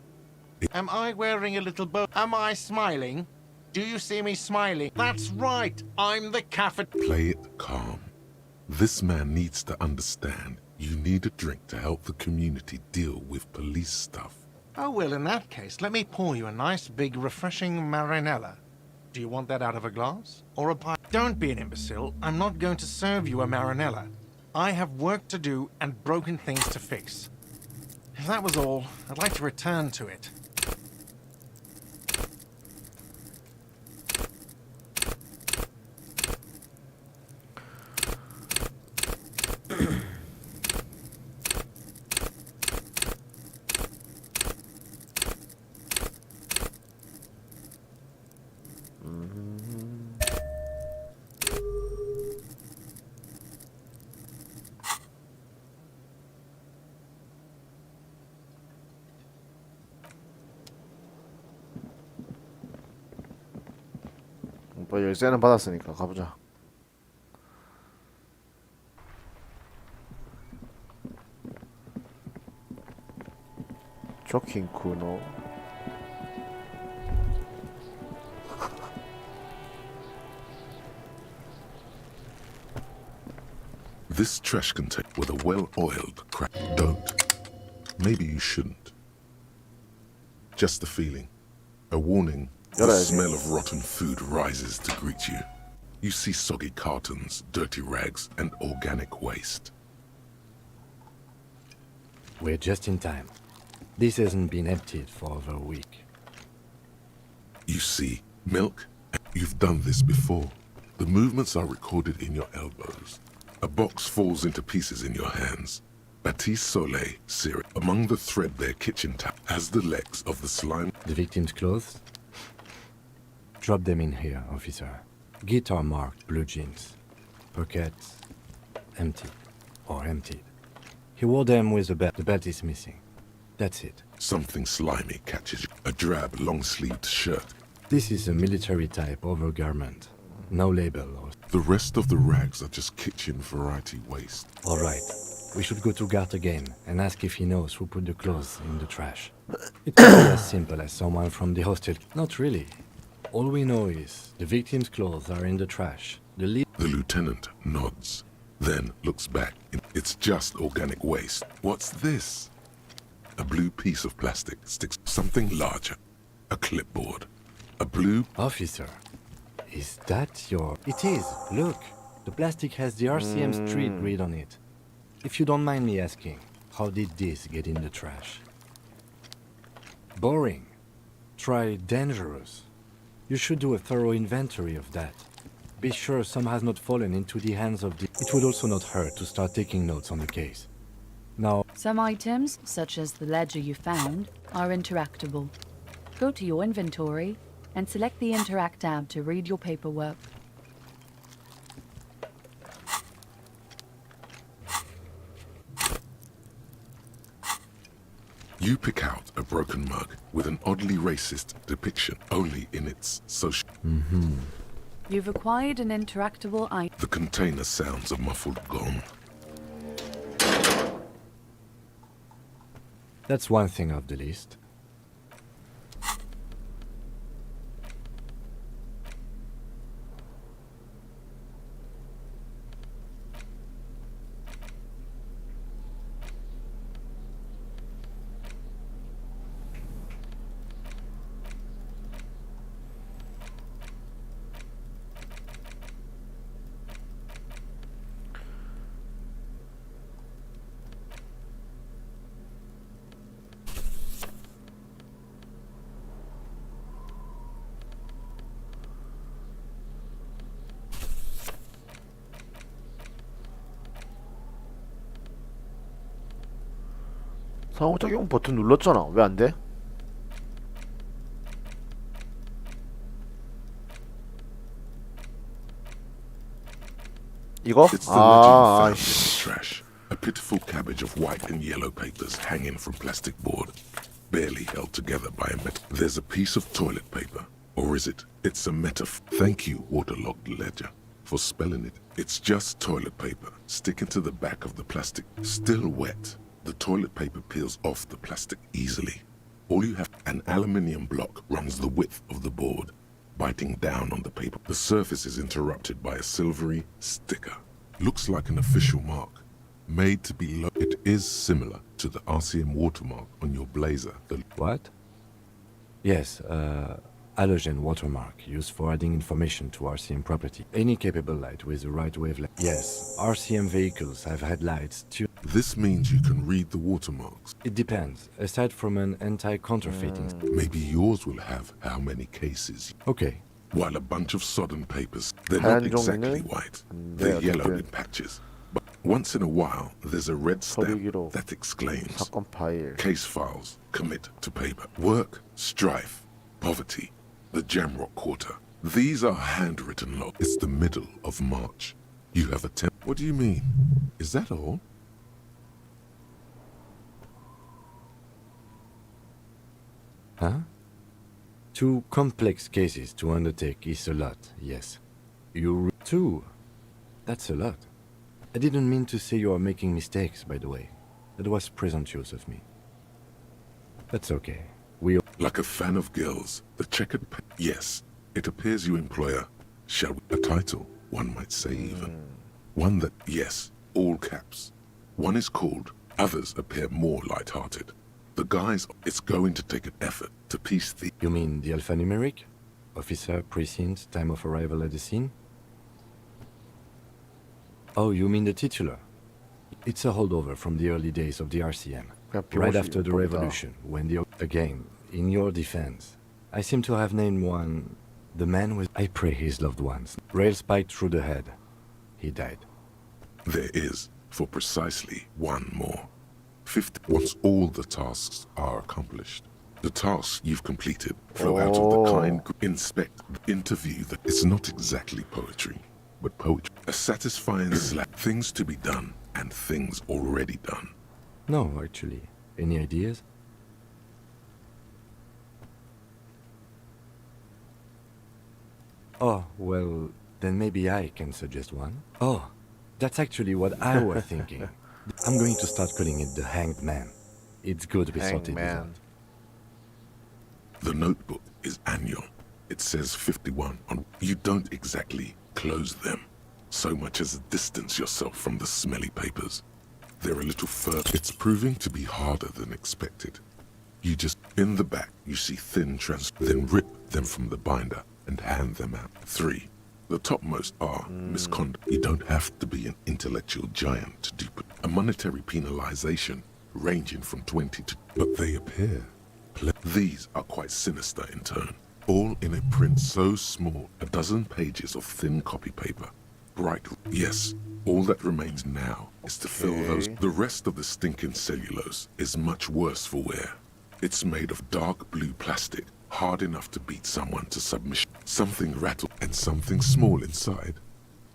Am I wearing a little bow? Am I smiling? Do you see me smiling? That's right. I'm the cafe... Play it calm. This man needs to understand you need a drink to help the community deal with police stuff. Oh, well, in that case, let me pour you a nice, big, refreshing marinella. Do you want that out of a glass? Or a pie? Don't be an imbecile. I'm not going to serve you a marinella. I have work to do and broken things to fix. If that was all, I'd like to return to it. 오빠 열쇠는 받았으니까 가보자. 쇼킹 쿠노. This trash container with a well-oiled crack. Don't. Maybe you shouldn't. Just a feeling. A warning. The 열어야지. smell of rotten food rises to greet you. You see soggy cartons, dirty rags, and organic waste. We're just in time. This hasn't been emptied for over a week. You see milk. You've done this before. The movements are recorded in your elbows. A box falls into pieces in your hands. Batiste Soleil syrup among the threadbare kitchen tap has the legs of the slime. The victim's clothes? Drop them in here, officer. Guitar marked blue jeans. Pockets empty or emptied. He wore them with a belt. The belt is missing. That's it. Something slimy catches you. A drab, long-sleeved shirt. This is a military type overgarment. No label or... The rest of the rags are just kitchen variety waste. All right. We should go to Gart again and ask if he knows who put the clothes in the trash. It could be as simple as someone from the hostel. Not really. All we know is the victim's clothes are in the trash. The lieutenant nods, then looks back. It's just organic waste. What's this? A blue piece of plastic sticks something larger. A clipboard. A blue... Officer, is that your... It is. Look. The plastic has the RCM street grid on it. If you don't mind me asking, how did this get in the trash? Boring. Try dangerous. You should do a thorough inventory of that. Be sure some has not fallen into the hands of the... It would also not hurt to start taking notes on the case. Now... Some items, such as the ledger you found, are interactable. Go to your inventory and select the Interact tab to read your paperwork. You pick out a broken mug with an oddly racist depiction only in its social. You've acquired an interactable item. The container sounds a muffled gong. That's one thing off the list. 상호작용 버튼 눌렀잖아. 왜 안 돼? 이거? It's the legend 아, found in its trash. A pitiful cabbage of white and yellow papers hanging from plastic board, barely held together by a metal. There's a piece of toilet paper. Or is it? It's a metaphor. Thank you, waterlogged ledger, for spelling it. It's just toilet paper sticking to the back of the plastic. Still wet. The toilet paper peels off the plastic easily. All you have, an aluminium block runs the width of the board, biting down on the paper. The surface is interrupted by a silvery sticker. Looks like an official mark, made to be low. It is similar to the RCM watermark on your blazer. What? Yes, halogen watermark used for adding information to RCM property. Any capable light with the right wavelength. Yes, RCM vehicles have had lights too. This means you can read the watermarks. It depends. Aside from an anti-counterfeiting. Maybe yours will have how many cases. Okay. While a bunch of sodden papers, they're not 하얀 exactly 종이는 white. They're yellowed in patches. But once in a while, there's a red stamp 서류기록, that exclaims, 사건 파일. case files, commit to paper. Work, strife, poverty, the Jamrock Quarter. These are handwritten logs. It's the middle of March. You have a What do you mean? Is that all? Huh? 2 complex cases to undertake is a lot, yes. Two? That's a lot. I didn't mean to say you are making mistakes, by the way. That was presumptuous of me. That's okay. Like a fan of girls, the checkered yes, it appears you employ a title, one might say even. One that, yes, all caps. One is called, others appear more light-hearted. The guys, it's going to take an effort to piece the... You mean the alphanumeric? Officer, precinct, time of arrival at the scene? Oh, you mean the titular? It's a holdover from the early days of the RCM. Right after the revolution, when the... Again, in your defense, I seem to have named one... The man with... I pray his loved ones. Rail spiked through the head. He died. There is, for precisely one more. 50 once all the tasks are accomplished. The tasks you've completed flow out of the kind inspect, interview that it's not exactly poetry, but poetry. A satisfying slap, things to be done and things already done. No, actually. Any ideas? Oh, well, then maybe I can suggest one. Oh, that's actually what I was thinking. I'm going to start calling it the Hanged Man. It's good we sorted this out. The notebook is annual. It says 51 on. You don't exactly close them, so much as distance yourself from the smelly papers. They're a little further. It's proving to be harder than expected. You just, in the back, you see thin then rip them from the binder and hand them out. 3. The topmost are misconduct. You don't have to be an intellectual giant to do it. A monetary penalization ranging from 20 to... But they appear. These are quite sinister in turn. All in a print so small, a dozen pages of thin copy paper. Bright. Yes, all that remains now is to fill those. The rest of the stinking cellulose is much worse for wear. It's made of dark blue plastic, hard enough to beat someone to submission. Something rattled and something small inside.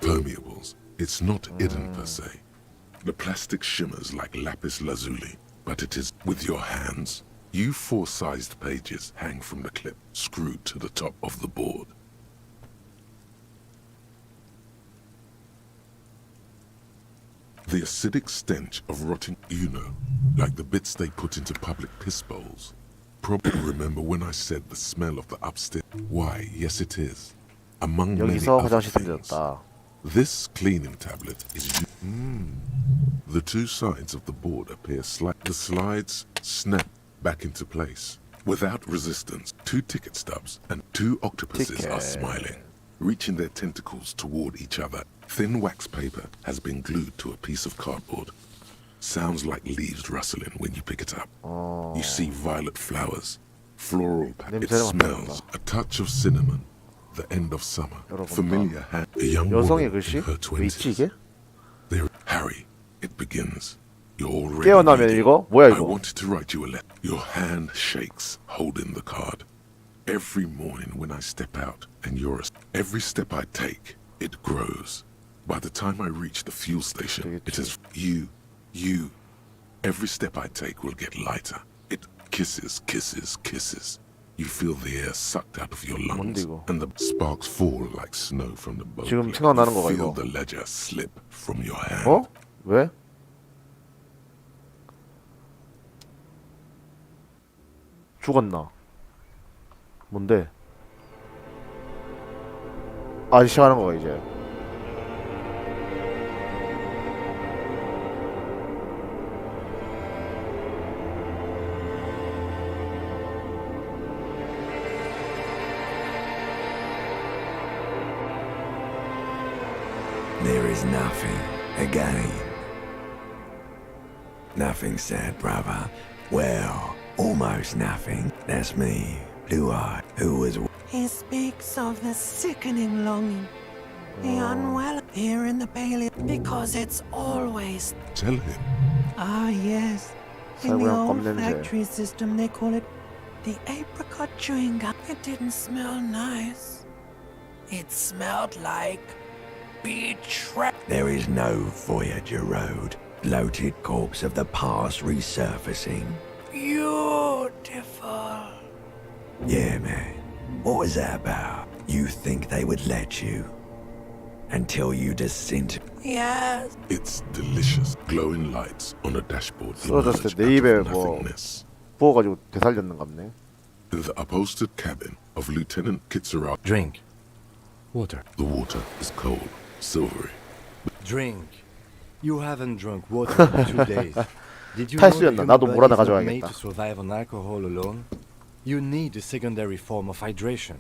Permeables. It's not hidden per se. The plastic shimmers like lapis lazuli, but it is with your hands. You 4-sized pages hang from the clip, screwed to the top of the board. The acidic stench of rotting, like the bits they put into public piss bowls. Probably remember when I said the smell of the upstairs. Why, yes it is. Among many 여기서 other 화장실 things. 던졌다. This cleaning tablet is the two sides of the board appear the slides snap back into place. Without resistance, 2 ticket stubs and 2 octopuses are smiling, reaching their tentacles toward each other. Thin wax paper has been glued to a piece of cardboard. Sounds like leaves rustling when you pick it up. You see violet flowers, floral. It smells a touch of cinnamon. The end of summer. Familiar hand. A young 여성의 woman 글씨? in her 왜 있지 20s. 이게? There, Harry. It begins. You're already 깨어나면 reading. 이거? 뭐야 I 이거? wanted to write you a letter. Your hand shakes, holding the card. Every morning when I step out, and every step I take, it grows. By the time I reach the fuel station, it is you. Every step I take will get lighter. It kisses. You feel the air sucked out of your lungs, and the sparks fall like snow from the boat. 지금 생각나는 거가 You feel 이거. the ledger slip from your hand. 어? 왜? 죽었나? 뭔데? 아 시작하는 거가 이제. There is nothing again. Nothing sad, brother. Well, almost nothing. That's me, blue-eyed, who was... He speaks of the sickening longing, the unwell here in the Bailey, because it's always... Tell him. Ah, yes. In the 살구형 old 껌 냄새. factory system, they call it the apricot chewing gum. It didn't smell nice. It smelled like betrayal. There is no Voyager Road. Bloated corpse of the past resurfacing. Beautiful. Yeah, man. What was that about? You think they would let you? Until you disintegrate. Yes. It's delicious. Glowing lights on a dashboard 쓰러졌을 emerge 때 내 입에 out of 뭐 nothingness. 부어가지고 되살렸는갑네. The upholstered cabin of Lieutenant Kitzeral. Drink. Water. The water is cold, silvery. Drink. You haven't drunk water in 2 days. Did you know the 탈수였나? human 나도 물 하나 body is not made 가져와야겠다. to survive on alcohol alone? You need a secondary form of hydration.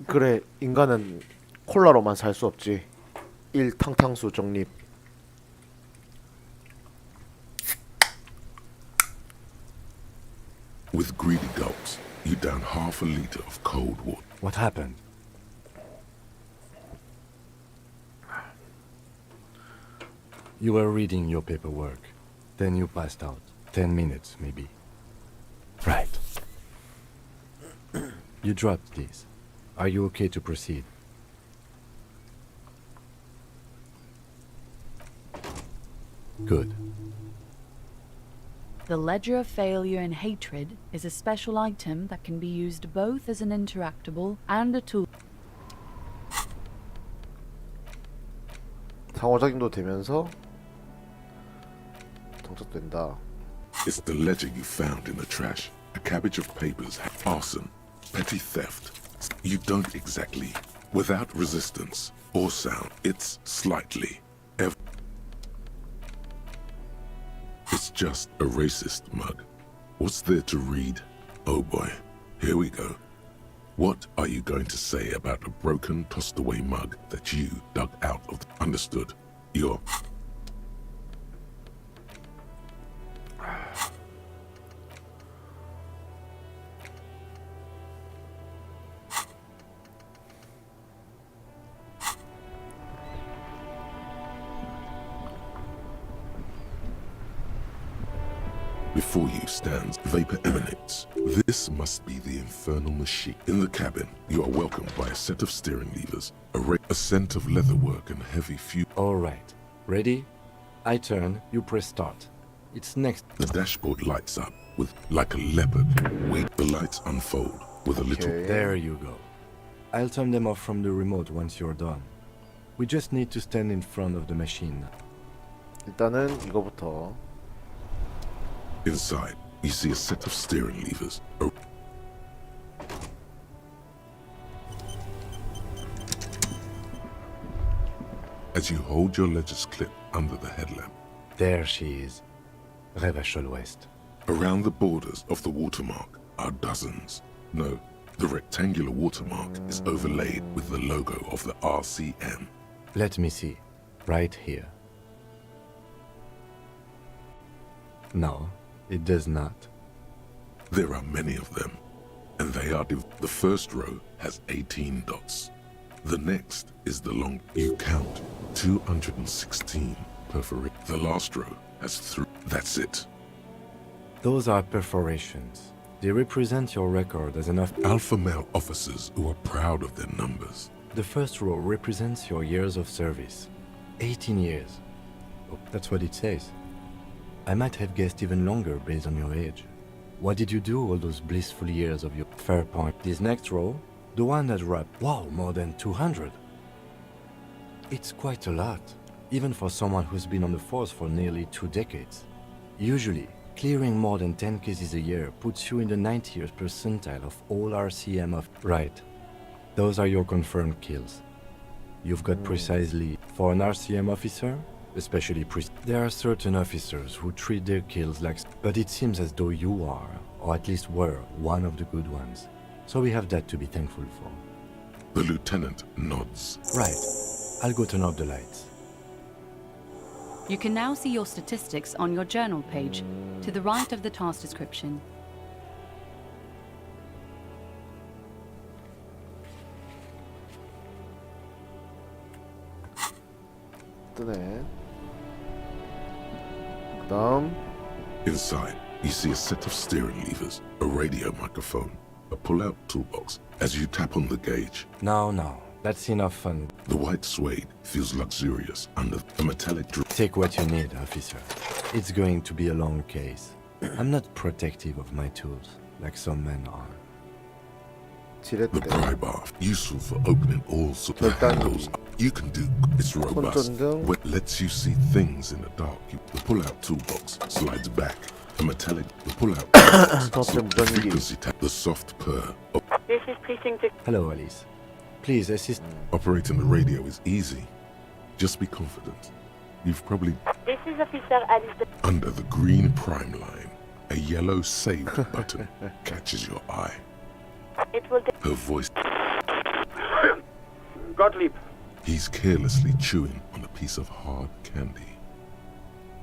그래 인간은 콜라로만 살 수 없지. 1. 탕탕수 정립. With greedy gulps, you down half a liter of cold water. What happened? You were reading your paperwork. Then you passed out. 10 minutes, maybe. Right. You dropped these. Are you okay to proceed? Good. The Ledger of Failure and Hatred is a special item that can be used both as an interactable and a tool. 상호작용도 되면서 장착된다. It's the ledger you found in the trash. A cabbage of papers, arson, petty theft. You don't exactly. Without resistance or sound, it's slightly. It's just a racist mug. What's there to read? Oh boy, here we go. What are you going to say about a broken, tossed-away mug that you dug out of the... Understood. You're... Before you stands, vapor emanates. This must be the infernal machine. In the cabin, you are welcomed by a set of steering levers, a scent of leatherwork and heavy fuel. All right. Ready? I turn, you press start. It's next. The dashboard lights up with like a leopard. Wait, the lights unfold with a little... There you go. I'll turn them off from the remote once you're done. We just need to stand in front of the machine. 일단은 이거부터. Inside, you see a set of steering levers. As you hold your ledger's clip under the headlamp. There she is. Revachol West. Around the borders of the watermark are dozens. No, the rectangular watermark is overlaid with the logo of the RCM. Let me see. Right here. No, it does not. There are many of them, and they are the first row has 18 dots. The next is the long. You count 216 perforations. The last row has 3. That's it. Those are perforations. They represent your record as an alpha male officers who are proud of their numbers. The first row represents your years of service. 18 years. Oh, that's what it says. I might have guessed even longer based on your age. What did you do all those blissful years of your... Fair point. This next row, the one that wrapped... Wow, more than 200. It's quite a lot, even for someone who's been on the force for nearly 2 decades. Usually, clearing more than 10 cases a year puts you in the 90th percentile of all RCM of... Right. Those are your confirmed kills. You've got precisely... For an RCM officer, especially there are certain officers who treat their kills like... But it seems as though you are, or at least were, one of the good ones. So we have that to be thankful for. The lieutenant nods. Right. I'll go turn off the lights. You can now see your statistics on your journal page, to the right of the task description. 뜨네. 그다음 Inside, you see a set of steering levers, a radio microphone, a pull-out toolbox. As you tap on the gauge, No, that's enough fun. the white suede feels luxurious under a metallic Take what you need, officer. It's going to be a long case. I'm not protective of my tools, like some men are. The 지렛대, pry bar, useful for opening all sorts of 절단 handles. You can do. It's robust. 손전등, What lets you see things in the dark. The pull-out toolbox slides back. A metallic. The pull-out toolbox. 더 무전기. Frequency tap. The soft purr. This is Precinct 6. Hello, Alice. Please assist. Operating the radio is easy. Just be confident. You've probably This is Officer Alice. under the green prime line. A yellow save button catches your eye. It will Her voice. Gottlieb. He's carelessly chewing on a piece of hard candy.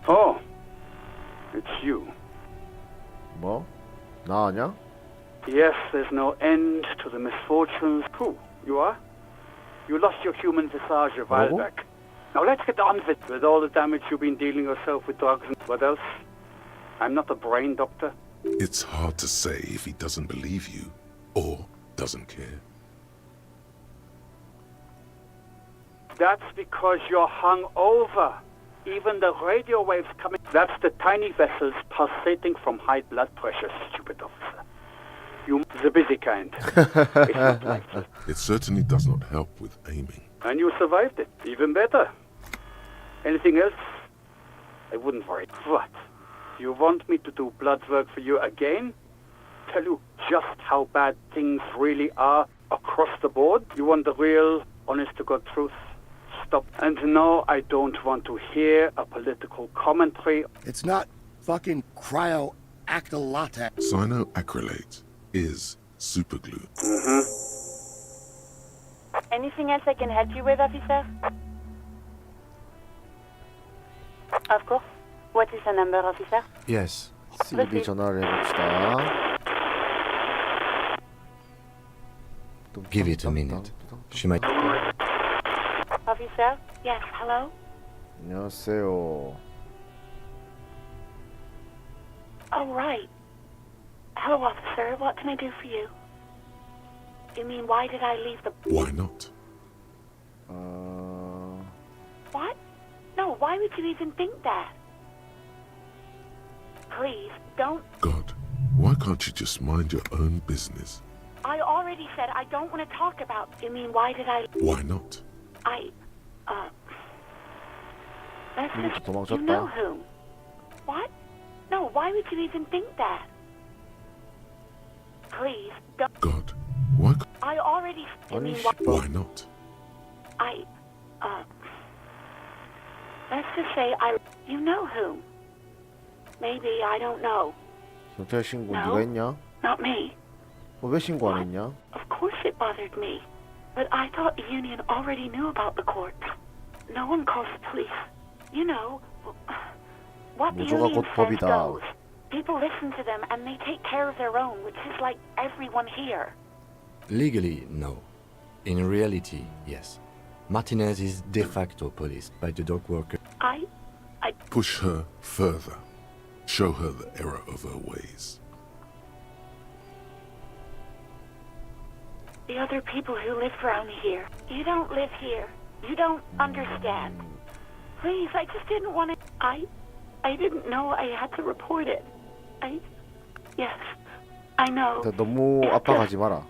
Oh, it's you. 뭐? 나 아냐? Yes, there's no end to the misfortunes. Who? You are? You lost your human visage a while Oh? back. Now let's get on with it. With all the damage you've been dealing yourself with drugs and what else? I'm not a brain doctor. It's hard to say if he doesn't believe you or doesn't care. That's because you're hung over. Even the radio waves coming... That's the tiny vessels pulsating from high blood pressure, stupid officer. You're the busy kind. It's not like that. It certainly does not help with aiming. And you survived it. Even better. Anything else? I wouldn't worry. What? You want me to do blood work for you again? Tell you just how bad things really are across the board? You want the real, honest-to-God truth? Stop. And no, I don't want to hear a political commentary. It's not fucking cryoacrylate. Cyanoacrylate is superglue. Anything else I can help you with, officer? Of course. What is the number, officer? Yes. CB 전화를 해봅시다. Give it a minute. She might. Officer? Yes, hello? 안녕하세요. Oh, right. Hello, officer. What can I do for you? You mean, why did I leave the... Why not? What? No, why would you even think that? Please, don't... God, why can't you just mind your own business? I already said I don't want to talk about... You mean, why did I... Why not? That's 이렇게 just... You 도망쳤다. know who. What? No, why would you even think that? Please, don't... God, why? I already... You 아니, mean, why... Why not? Let's just say You know who. Maybe, I don't know. 경찰 신고 No. 네가 했냐? Not me. 왜 신고 안 했냐? Of course it bothered me. But I thought the union already knew about the court. No one calls the police. You know, what the 모조가 union 곧 says 법이다. goes. People listen to them and they take care of their own, which is like everyone here. Legally, no. In reality, yes. Martinez is de facto policed by the dock worker. Push her further. Show her the error of her ways. The other people who live around here. You don't live here. You don't understand. Please, I just didn't want to... I didn't know I had to report it. Yes, I know. 너무 압박하지 마라.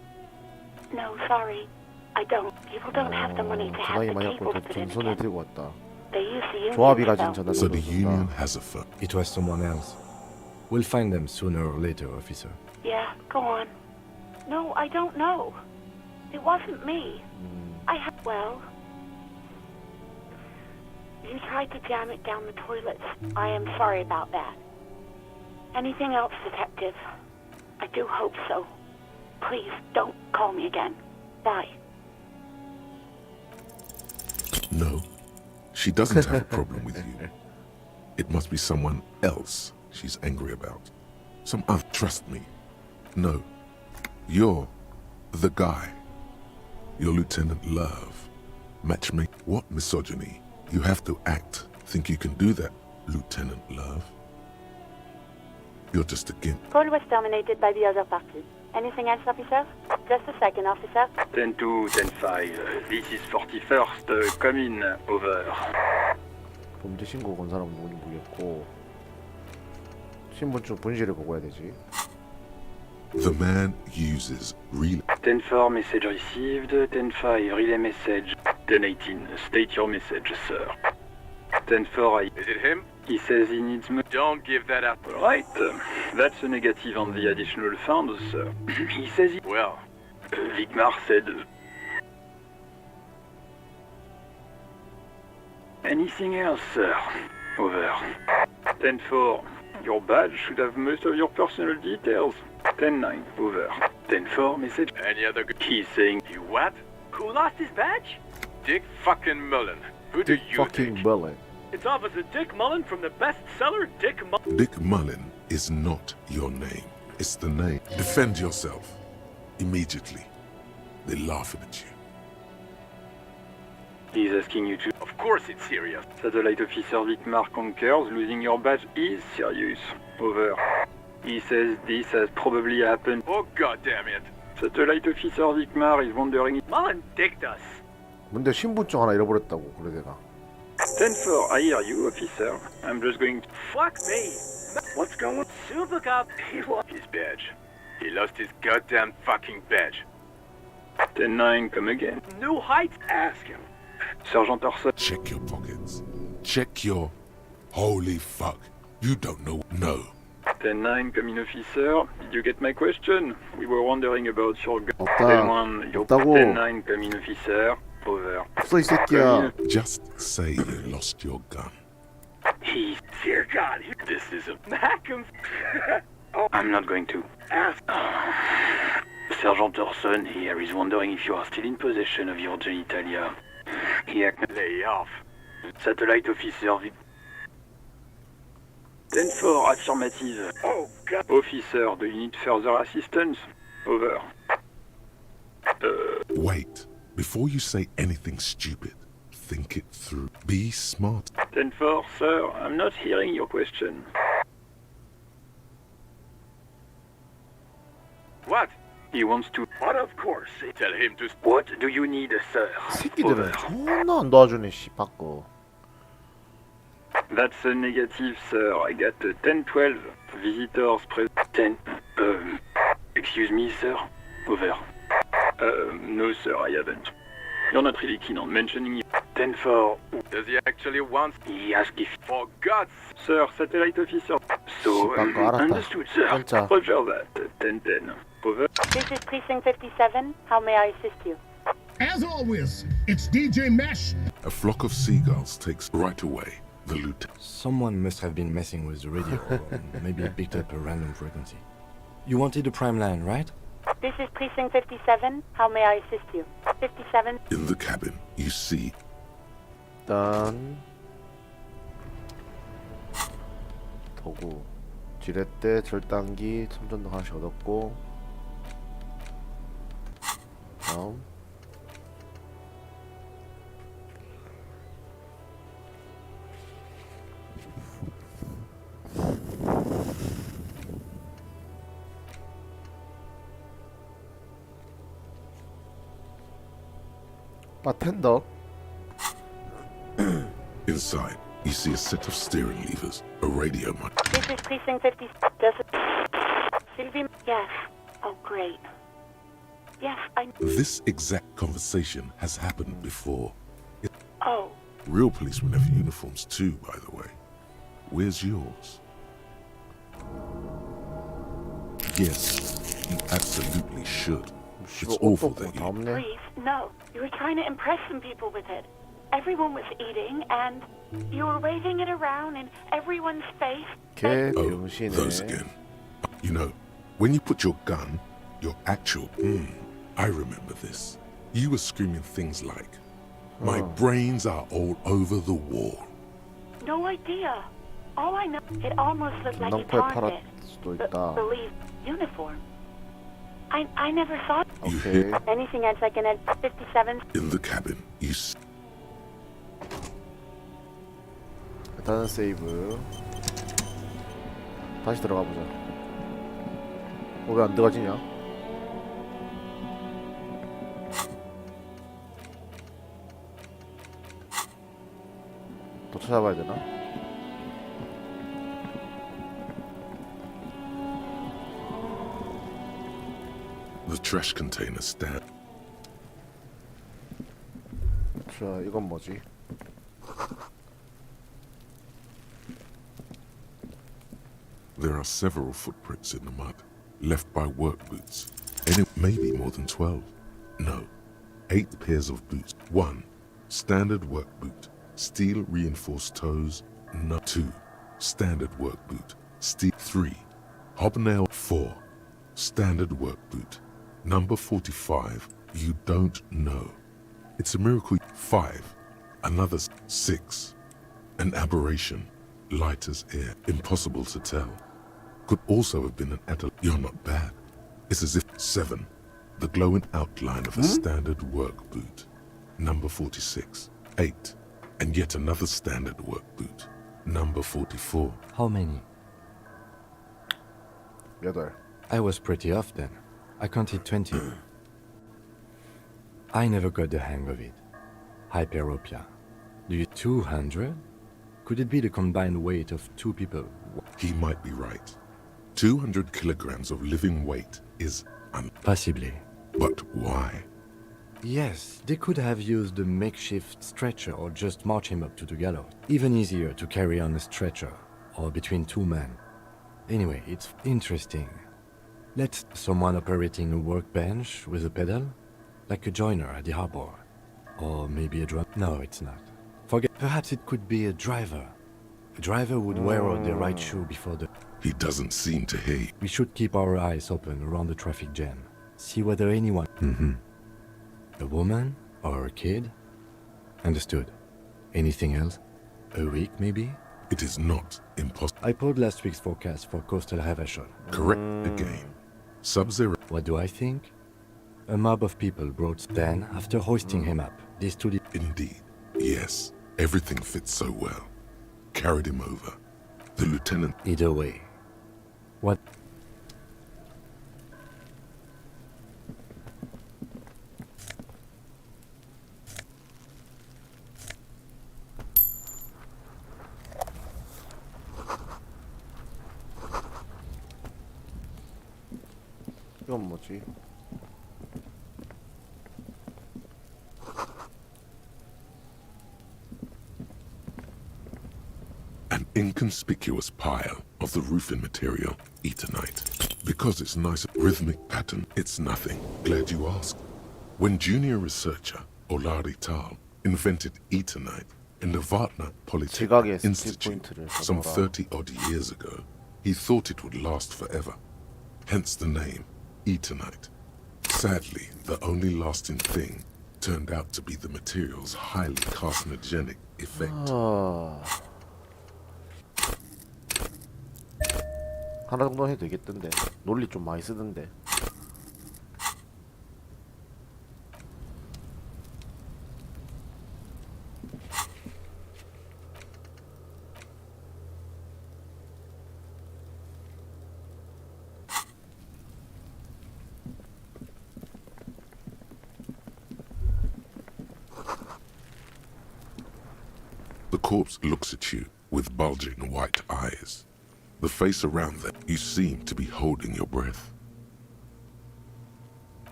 No, sorry. I don't. People don't have the money to have 전화기 the 많이 갖고 cable put in 전선을 again. 들고 왔다. They use the union 조합이 to 가진 sell. 전화기 So the union 다 has a phone. It was someone else. We'll find them sooner or later, officer. Yeah, go on. No, I don't know. It wasn't me. Well... You tried to jam it down the toilets. I am sorry about that. Anything else, Detective? I do hope so. Please, don't call me again. Bye. No, she doesn't have a problem with you. It must be someone else she's angry about. Some other. Trust me. No, you're the guy. You're Lieutenant Love. Matchmake. What misogyny? You have to act. Think you can do that, Lieutenant Love? You're just a gimp. Call was terminated by the other party. Anything else, officer? Just a second, officer. 10-2, 10-5. This is 41st. Come in. Over. 범죄 신고 건 사람은 누군지 모르겠고 신분증 본실을 보고 해야 되지. The man uses relay. 10-4, message received. 10-5, relay message. 10-18, state your message, sir. 10-4, Is it him? He says he needs money. Don't give that up. Right. That's a negative on the additional funds, sir. He says he... Well, Vicmar said... Anything else, sir? Over. 10-4, your badge should have most of your personal details. 10-9, over. 10-4, message. Any other good... He's saying... You what? Who lost his badge? Dick fucking Mullen. Who do you fucking think? Mullen. It's Officer Dick Mullen from the bestseller Dick Mullen. Dick Mullen is not your name. It's the name. Defend yourself. Immediately. They're laughing at you. He's asking you to... Of course it's serious. Satellite Officer Vicmar concurs. Losing your badge is serious. Over. He says this has probably happened. Oh, goddammit. Satellite Officer Vicmar is wondering... Mullen dicked us. 근데 신분증 하나 잃어버렸다고 그래 내가. 10-4, I hear you, officer. I'm just going to... Fuck me! What's going on? Super Cop! He lost his badge. He lost his goddamn fucking badge. 10-9, come again. New heights? Ask him. Sergeant Orson. Check your pockets. Check your... Holy fuck. You don't know. No. 10-9, come in, officer. Did you get my question? We were wondering about your gun. 없다. 10-1, your 없다고. 10-9, come in, officer. Over. 없어 이 새끼야. Just say you lost your gun. Dear God, this is a Malcolm. Oh, I'm not going to ask. Sergeant Orson here is wondering if you are still in possession of your genitalia. Here, lay off. Satellite officer. 10-4, affirmative. Oh, God. Officer, do you need further assistance? Over. Wait. Before you say anything stupid, think it through. Be smart. 10-4, sir, I'm not hearing your question. What? He wants to... What, of course. Tell him to... What do you need, sir? 새끼들은 존나 안 도와주네 씨 바꿔. That's a negative, sir. I got 10-12. Visitors present. 10... excuse me, sir? Over. No, sir, I haven't. You're not really keen on mentioning it. 10-4. Does he actually want... He asked if... For God's... Sir, satellite officer. So, understood, sir. 진짜. Roger that. 10-10. Over. This is Precinct 57. How may I assist you? As always, it's DJ Mesh. A flock of seagulls takes right away the lieutenant. Someone must have been messing with the radio, or maybe picked up a random frequency. You wanted a prime line, right? This is Precinct 57. How may I assist you? 57. In the cabin, you see 일단 도구 지렛대 절단기 손전등 하나씩 얻었고 다음 바텐더. inside, you see a set of steering levers, a radio mic. This is Precinct 50. Does it... Sylvie? Yes. Oh, great. Yes, I... This exact conversation has happened before. Oh. Real policemen have uniforms too, by the way. Where's yours? Yes, you absolutely should. It's awful that you... Please, no. You were trying to impress some people with it. Everyone was eating, and you were waving it around in everyone's face. Oh, those again. You know, when you put your gun, your actual... I remember this. You were screaming things like, my brains are all over the wall. No idea. All I know, it almost looked like you pawned it. Believe uniform. I never saw it. Okay. Anything else I can add? 57. In the cabin, you see... 일단은 세이브. 다시 들어가 보자. 왜 안 들어가지냐? 또 찾아봐야 되나? The trash container stand. 자, 이건 뭐지? There are several footprints in the mud, left by work boots. And it may be more than 12. No, 8 pairs of boots. 1, standard work boot, steel reinforced toes. No. 2, standard work boot, steel. 3, hobnail. 4, standard work boot. Number 45, you don't know. It's a miracle. 5, another. 6, an aberration, light as air, impossible to tell. Could also have been an adult. You're not bad. It's as if. 7, the glowing outline of a standard work boot. Number 46. 8, and yet another standard work boot. Number 44. How many? 8. I was pretty off then. I counted 20. I never got the hang of it. Hyperopia. Do you 200? Could it be the combined weight of 2 people? He might be right. 200 kilograms of living weight is Possibly. But why? Yes, they could have used a makeshift stretcher or just march him up to the gallows. Even easier to carry on a stretcher. or between two men. Anyway, it's interesting. Let's someone operating a workbench with a pedal, like a joiner at the harbor. Or maybe a drum. No, it's not. Forget. Perhaps it could be a driver. A driver would wear out the right shoe before the... He doesn't seem to hear you. We should keep our eyes open around the traffic jam. See whether anyone... A woman? Or a kid? Understood. Anything else? A week, maybe? It is not impossible. I pulled last week's forecast for coastal Havashon. Correct again. Sub-Zero. What do I think? A mob of people brought then, after hoisting him up, these two... Indeed. Yes. Everything fits so well. Carried him over. The lieutenant... Either way. What... 이건 뭐지? An inconspicuous pile of the roofing material, Eternite. Because it's nice rhythmic pattern, it's nothing. Glad you asked. When junior researcher Olari Tal invented Eternite in the Vatna Polytechnic Institute some 30-odd years ago, he thought it would last forever. Hence the name, Eternite. Sadly, the only lasting thing turned out to be the material's highly carcinogenic effect. 하나 정도 해도 되겠던데. 논리 좀 많이 쓰던데. The corpse looks at you with bulging white eyes. The face around them, you seem to be holding your breath.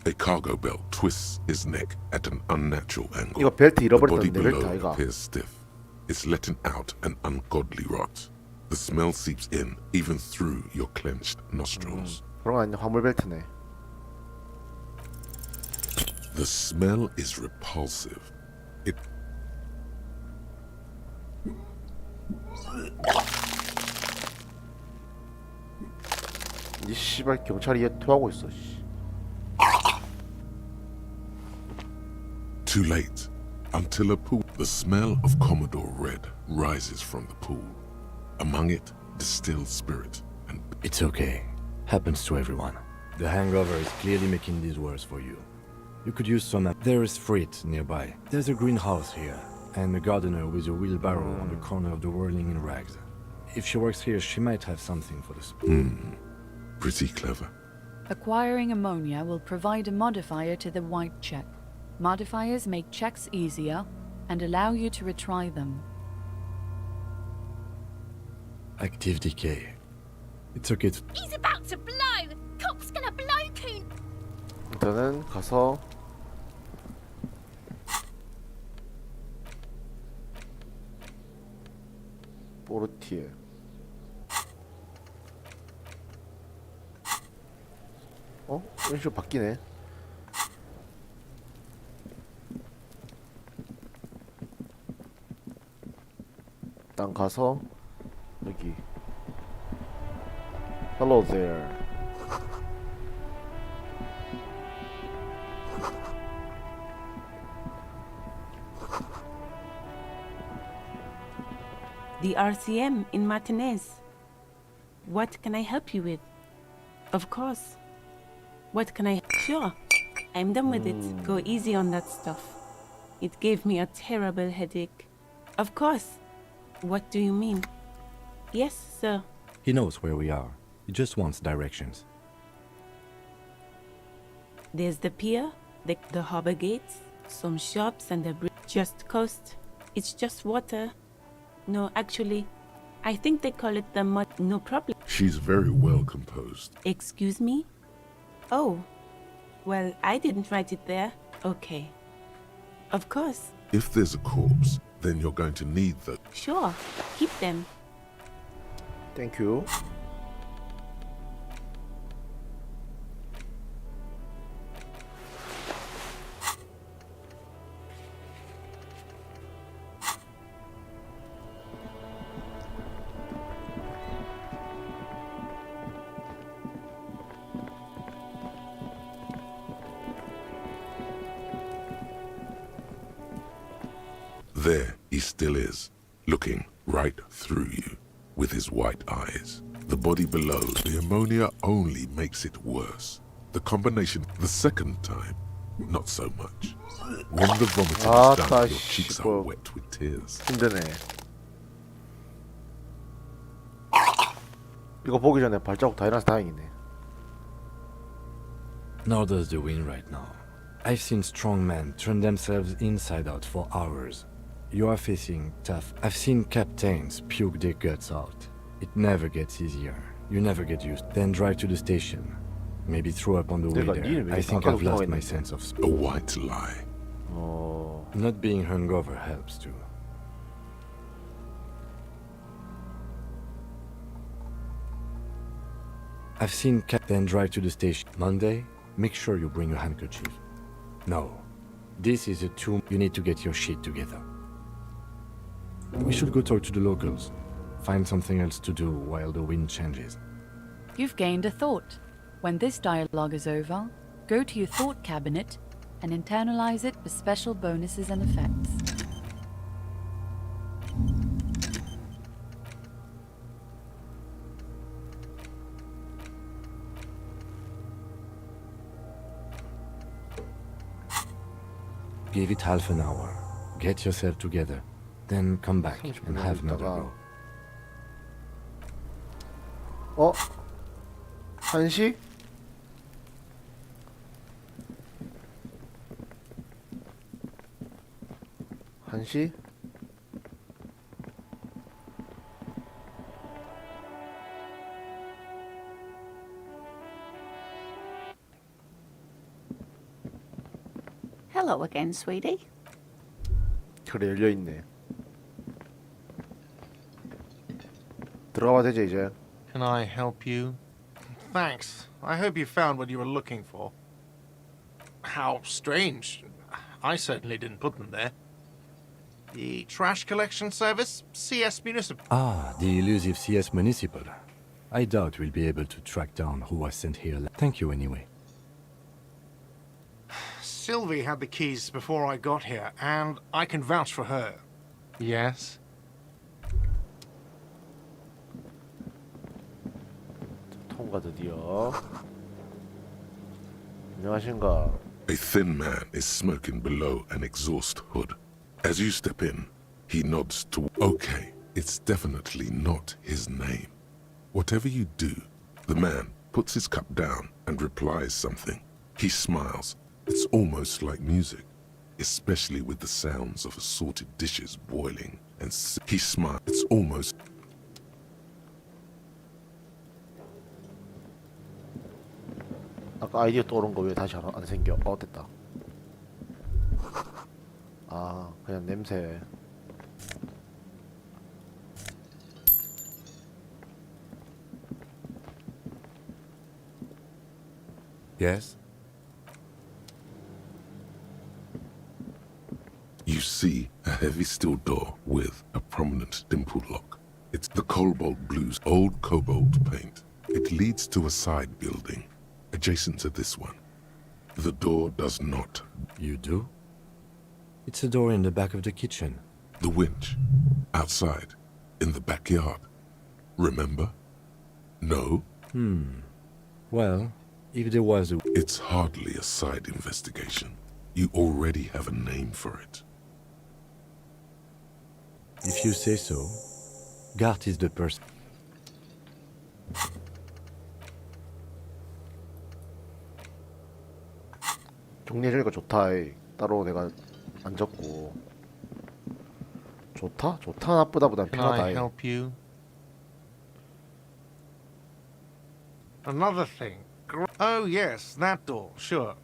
A cargo belt twists his neck at an unnatural angle. 이거 벨트 The body 잃어버렸던데 벨트 below 아이가. appears stiff. It's letting out an ungodly rot. The smell seeps in even through your clenched nostrils. 그런 거 아니야? 화물 벨트네. The smell is repulsive. It 이 씨발 경찰이 얘 토하고 있어. 씨. Too late. Until a pool. The smell of Commodore Red rises from the pool. Among it, distilled spirit and... It's okay. Happens to everyone. The hangover is clearly making these worse for you. You could use some... There is freight nearby. There's a greenhouse here, and a gardener with a wheelbarrow on the corner of the whirling in rags. If she works here, she might have something for this. Pretty clever. Acquiring ammonia will provide a modifier to the white check. Modifiers make checks easier and allow you to retry them. Active decay. It's okay. He's about to blow! Cop's gonna blow Coon! 일단은 가서 포르티에 어? 이런 식으로 바뀌네. 일단 가서 여기 Hello there. The RCM in Martinez. What can I help you with? Of course. What can I... Sure. I'm done with it. Go easy on that stuff. It gave me a terrible headache. Of course. What do you mean? Yes, sir. He knows where we are. He just wants directions. There's the pier, the harbor gates, some shops and the bridge. Just coast. It's just water. No, actually, I think they call it the mud. No problem. She's very well composed. Excuse me? Oh. Well, I didn't write it there. Okay. Of course. If there's a corpse, then you're going to need the... Sure. Keep them. 땡큐. There he still is, looking right through you with his white eyes. The body below, the ammonia only makes it worse. The combination, the second time, not so much. When the vomiting is done, your cheeks are wet with tears. 힘드네. 이거 보기 전에 발자국 다 일어나서 다행이네. Nor does the wind right now. I've seen strong men turn themselves inside out for hours. You are facing tough. I've seen captains puke their guts out. It never gets easier. You never get used. Then drive to the station. Maybe throw up on the way there. I think I've lost my sense of A white lie. Not being hungover helps too. I've seen then drive to the station. Monday, make sure you bring your handkerchief. No. This is a tomb. You need to get your shit together. We should go talk to the locals. Find something else to do while the wind changes. You've gained a thought. When this dialogue is over, go to your thought cabinet and internalize it for special bonuses and effects. Give it half an hour. Get yourself together. Then come back and have another go. 어? 1시? 한시? Hello again, sweetie. 그래 열려있네. 들어가봐 되지 이제. Can I help you? Thanks. I hope you found what you were looking for. How strange. I certainly didn't put them there. The trash collection service, CS Municipal. Ah, the elusive CS Municipal. I doubt we'll be able to track down who was sent here. Thank you anyway. Sylvie had the keys before I got here, and I can vouch for her. Yes? 통과 드디어. 안녕하신가. A thin man is smoking below an exhaust hood. As you step in, he nods to... Okay, it's definitely not his name. Whatever you do, the man puts his cup down and replies something. He smiles. It's almost like music, especially with the sounds of assorted dishes boiling and he smiles. It's almost... 아까 아이디어 떠오른 거 왜 다시 안 생겨? 됐다. 아, 그냥 냄새. Yes? You see a heavy steel door with a prominent dimpled lock. It's the cobalt blue's old cobalt paint. It leads to a side building, adjacent to this one. The door does not. You do? It's a door in the back of the kitchen. The winch, outside, in the backyard. Remember? No? Well, if there was a... It's hardly a side investigation. You already have a name for it. If you say so, Gart is the person. 정리해주니까 좋다. 따로 내가 안 적고. 좋다? 좋다 나쁘다보단 Can I 편하다. help you? Another thing. Oh yes, that door, sure.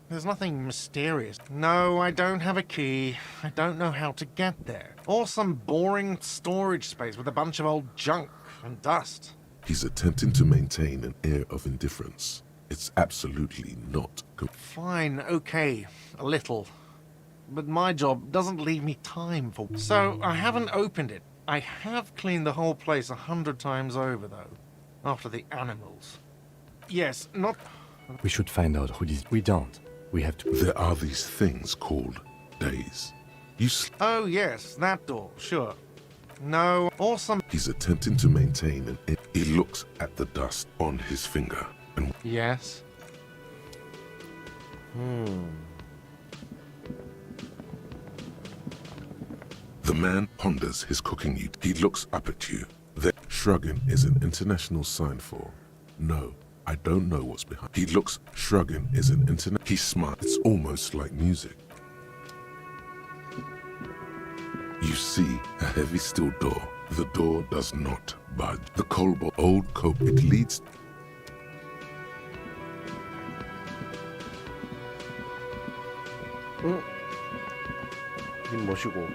There's nothing mysterious. No, I don't have a key. I don't know how to get there. Or some boring storage space with a bunch of old junk and dust. He's attempting to maintain an air of indifference. It's absolutely not. Fine, okay, a little. But my job doesn't leave me time for... So, I haven't opened it. I have cleaned the whole place 100 times over, though. After the animals. Yes, not... We should find out who this... We don't. We have to... There are these things called days. Oh, yes, that door, sure. No, or some... He's attempting to maintain an air. He looks at the dust on his finger and... Yes? The man ponders his cooking. He looks up at you. Then shrugging is an international sign for no. I don't know what's behind. He looks. Shrugging is an internet. He smiles. It's almost like music. You see a heavy steel door. The door does not budge. The old coat. It leads. 님 모시고.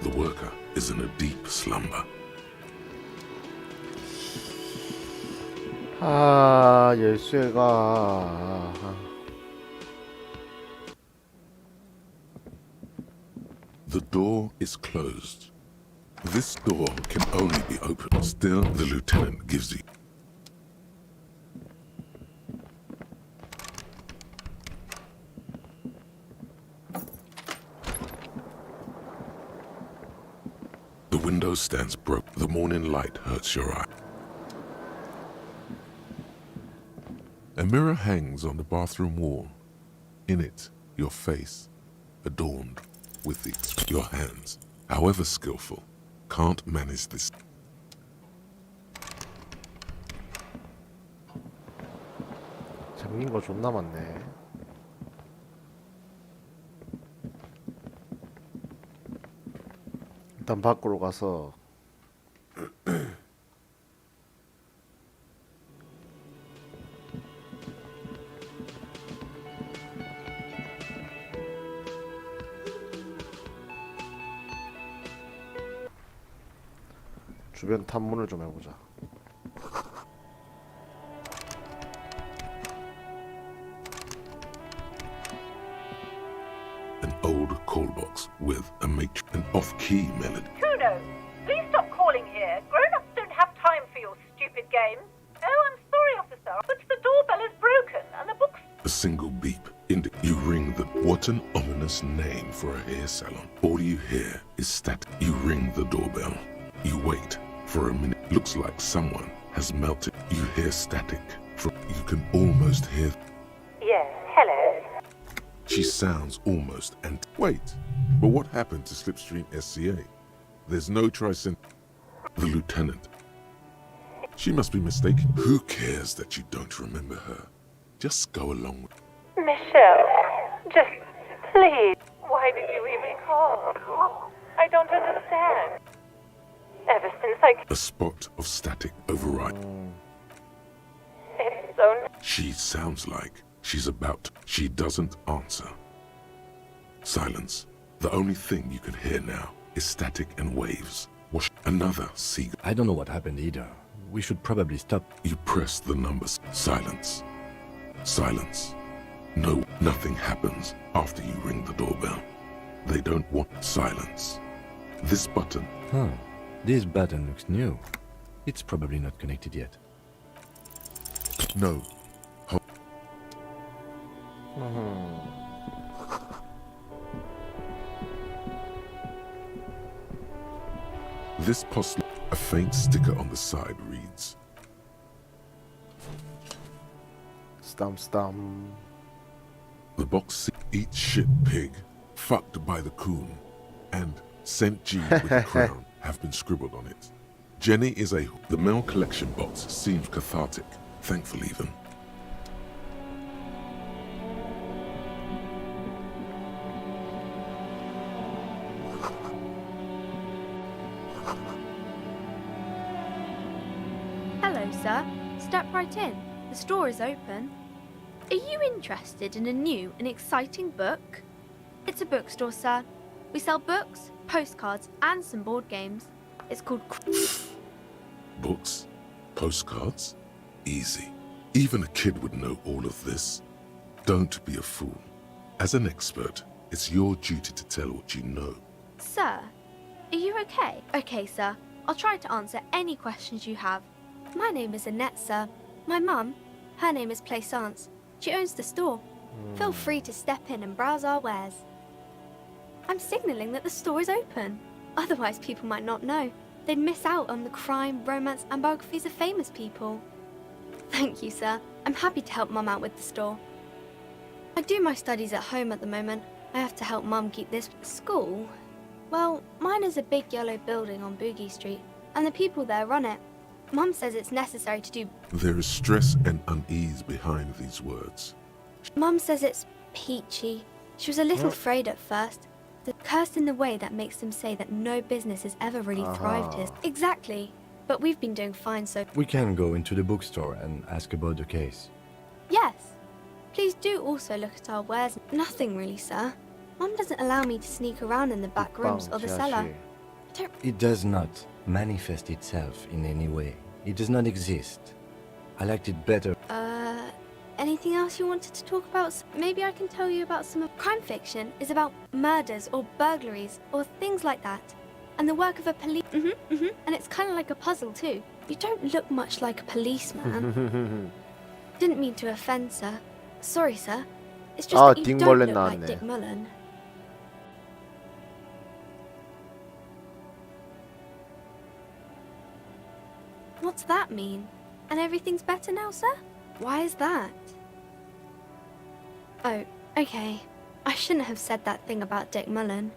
The worker is in a deep slumber. 아, 열쇠가. The door is closed. This door can only be opened. Still, the lieutenant gives you. The window stands broke. The morning light hurts your eye. A mirror hangs on the bathroom wall. In it, your face, adorned with your hands, however skillful, can't manage this. 잠긴 거 존나 많네. 일단 밖으로 가서 주변 탐문을 좀 해보자. An old call box with an off-key melody. Kuno, please stop calling here. Grown-ups don't have time for your stupid games. Oh, I'm sorry, officer, but the doorbell is broken and the book's... A single beep. You ring the... What an ominous name for a hair salon. All you hear is static. You ring the doorbell. You wait for a minute. Looks like someone has melted. You hear static. You can almost hear... Yes, hello. She sounds almost and... Wait, but what happened to Slipstream SCA? There's no tricent... The lieutenant. She must be mistaken. Who cares that you don't remember her? Just go along with... Michelle, just please. Why did you even call? I don't understand. Ever since A spot of static override. It's so... She sounds like she's about... She doesn't answer. Silence. The only thing you can hear now is static and waves. Another seagull. I don't know what happened either. We should probably stop. You press the numbers. Silence. Silence. No, nothing happens after you ring the doorbell. They don't want silence. This button. Huh. This button looks new. It's probably not connected yet. No. This post, a faint sticker on the side reads, Stam. The box eat shit pig, fucked by the coon, and St. G with the crown have been scribbled on it. Jenny is a... The mail collection box seems cathartic, thankful even. Hello, sir. Step right in. The store is open. Are you interested in a new and exciting book? It's a bookstore, sir. We sell books, postcards, and some board games. It's called... Books? Postcards? Easy. Even a kid would know all of this. Don't be a fool. As an expert, it's your duty to tell what you know. Sir, are you okay? Okay, sir. I'll try to answer any questions you have. My name is Annette, sir. My mum, her name is Plaisance. She owns the store. Feel free to step in and browse our wares. I'm signalling that the store is open. Otherwise, people might not know. They'd miss out on the crime, romance, and biographies of famous people. Thank you, sir. I'm happy to help Mum out with the store. I do my studies at home at the moment. I have to help Mum keep this school. Well, mine is a big yellow building on Boogie Street, and the people there run it. Mum says it's necessary to do... There is stress and unease behind these words. Mum says it's peachy. She was a little afraid at first. The curse in the way that makes them say that no business has ever really thrived here. Exactly. But we've been doing fine, so... We can go into the bookstore and ask about the case. Yes. Please do also look at our wares. Nothing really, sir. Mum doesn't allow me to sneak around in the back rooms or the cellar. It does not manifest itself in any way. It does not exist. I liked it better. Anything else you wanted to talk about? Maybe I can tell you about some of... Crime fiction is about murders or burglaries or things like that. And the work of a police... And it's kind of like a puzzle too. You don't look much like a policeman. Didn't mean to offend, sir. Sorry, sir. It's just that you don't look like Dick Mullen. What's that mean? And everything's better now, sir? Why is that? Oh, okay. I shouldn't have said that thing about Dick Mullen.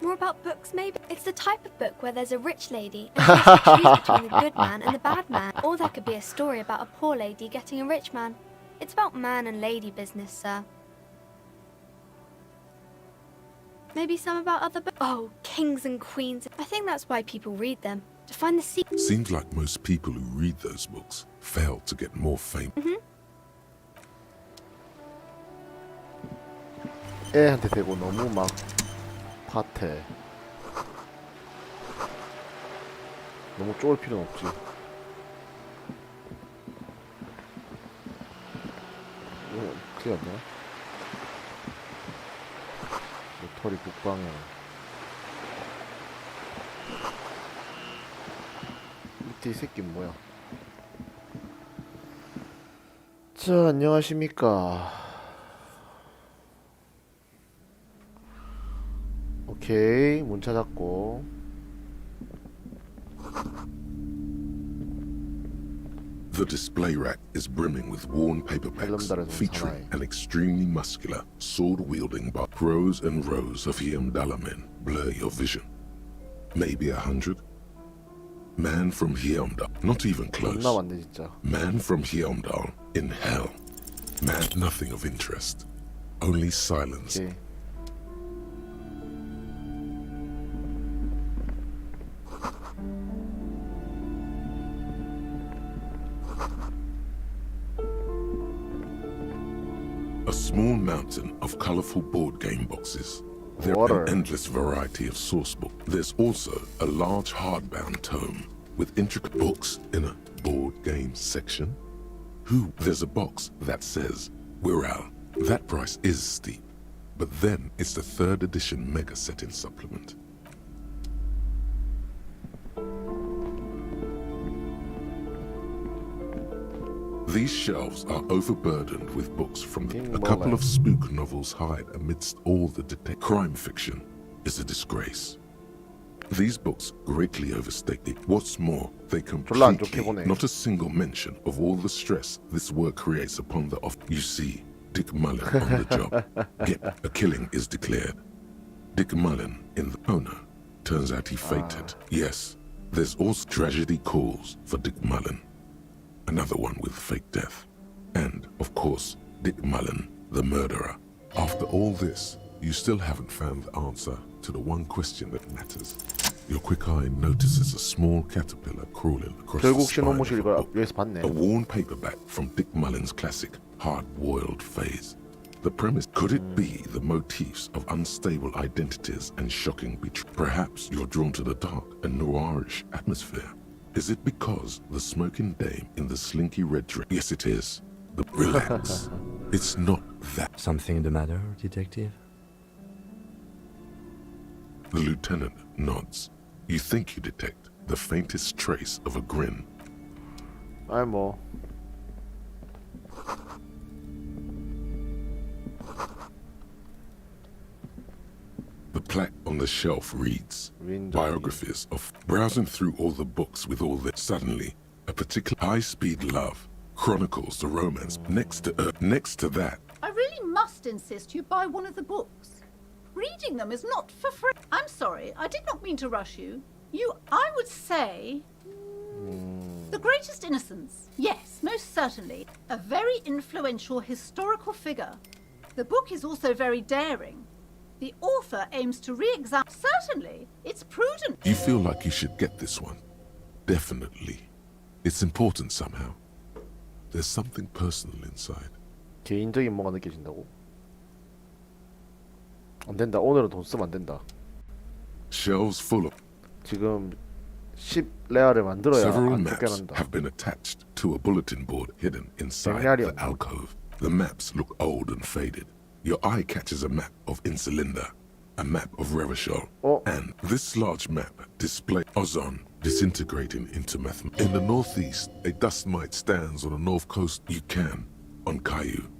More about books, maybe? It's the type of book where there's a rich lady and she has to choose between the good man and the bad man. Or there could be a story about a poor lady getting a rich man. It's about man and lady business, sir. Maybe some about other books? Oh, kings and queens. I think that's why people read them. To find the secret. Seems like most people who read those books fail to get more fame. 애한테 대고 너무 막 팟해. 너무 쫄 필요는 없지. 틀렸네. 모터리 북방향. 밑에 이 새끼 뭐야? 자, 안녕하십니까. 오케이, 문 찾았고. The display rack is brimming with worn paperbacks featuring an extremely muscular, sword-wielding rows and rows of Hiamdala men blur your vision. Maybe 100. Man from Hiamdal, not even close. Man from Hiamdal in hell. Man, nothing of interest. Only silence. Okay. A small mountain of colorful board game boxes. There are an endless variety of source books. There's also a large hardbound tome with intricate books in a board game section. There's a box that says Wirral. That price is steep, but then it's the 3rd edition mega set-in supplement. These shelves are overburdened with books from a couple of spook novels hide amidst all the crime fiction is a disgrace. These books greatly overstate it. What's more, they 졸라 안 좋게 completely, 보네. not a single mention of all the stress this work creates upon the off. You see, Dick Mullen on the job. A killing is declared. Dick Mullen in the owner. Turns out he fainted. Yes, there's also tragedy calls for Dick Mullen. Another one with fake death. And, of course, Dick Mullen, the murderer. After all this, you still haven't found the answer to the one question that matters. Your quick eye notices a small caterpillar crawling across the 결국 spine of 신호무실 a 이거 book. 여기서 봤네. A worn paperback from Dick Mullen's classic hard-boiled phase. The premise, could it be the motifs of unstable identities and shocking betrayal? Perhaps you're drawn to the dark and noirish atmosphere. Is it because the smoking dame in the slinky red dress? Yes, it is. Relax. It's not that. Something the matter, detective? The lieutenant nods. You think you detect the faintest trace of a grin. 아이 뭐. The plaque on the shelf reads, 윈도우. biographies of browsing through all the books with all this. Suddenly, a particular high-speed love chronicles the romance. Next to that, I really must insist you buy one of the books. Reading them is not for free. I'm sorry, I did not mean to rush you. I would say... The Greatest Innocence. Yes, most certainly. A very influential historical figure. The book is also very daring. The author aims to re-examine... Certainly, it's prudent. you feel like you should get this one. Definitely. It's important somehow. There's something personal inside. 개인적인 뭐가 느껴진다고? 안 된다. 오늘은 돈 쓰면 안 된다. Shelves full of 지금 10레아를 만들어야 several 안 maps 쫓겨난다. have been attached to a bulletin board hidden inside 백날이 the alcove. The maps look old and faded. Your eye catches a map of Insulinda, a map of Revachol, and this large map displays Ozon disintegrating into methanol. In the northeast, a dust mite stands on the north coast. You can, on Caillou.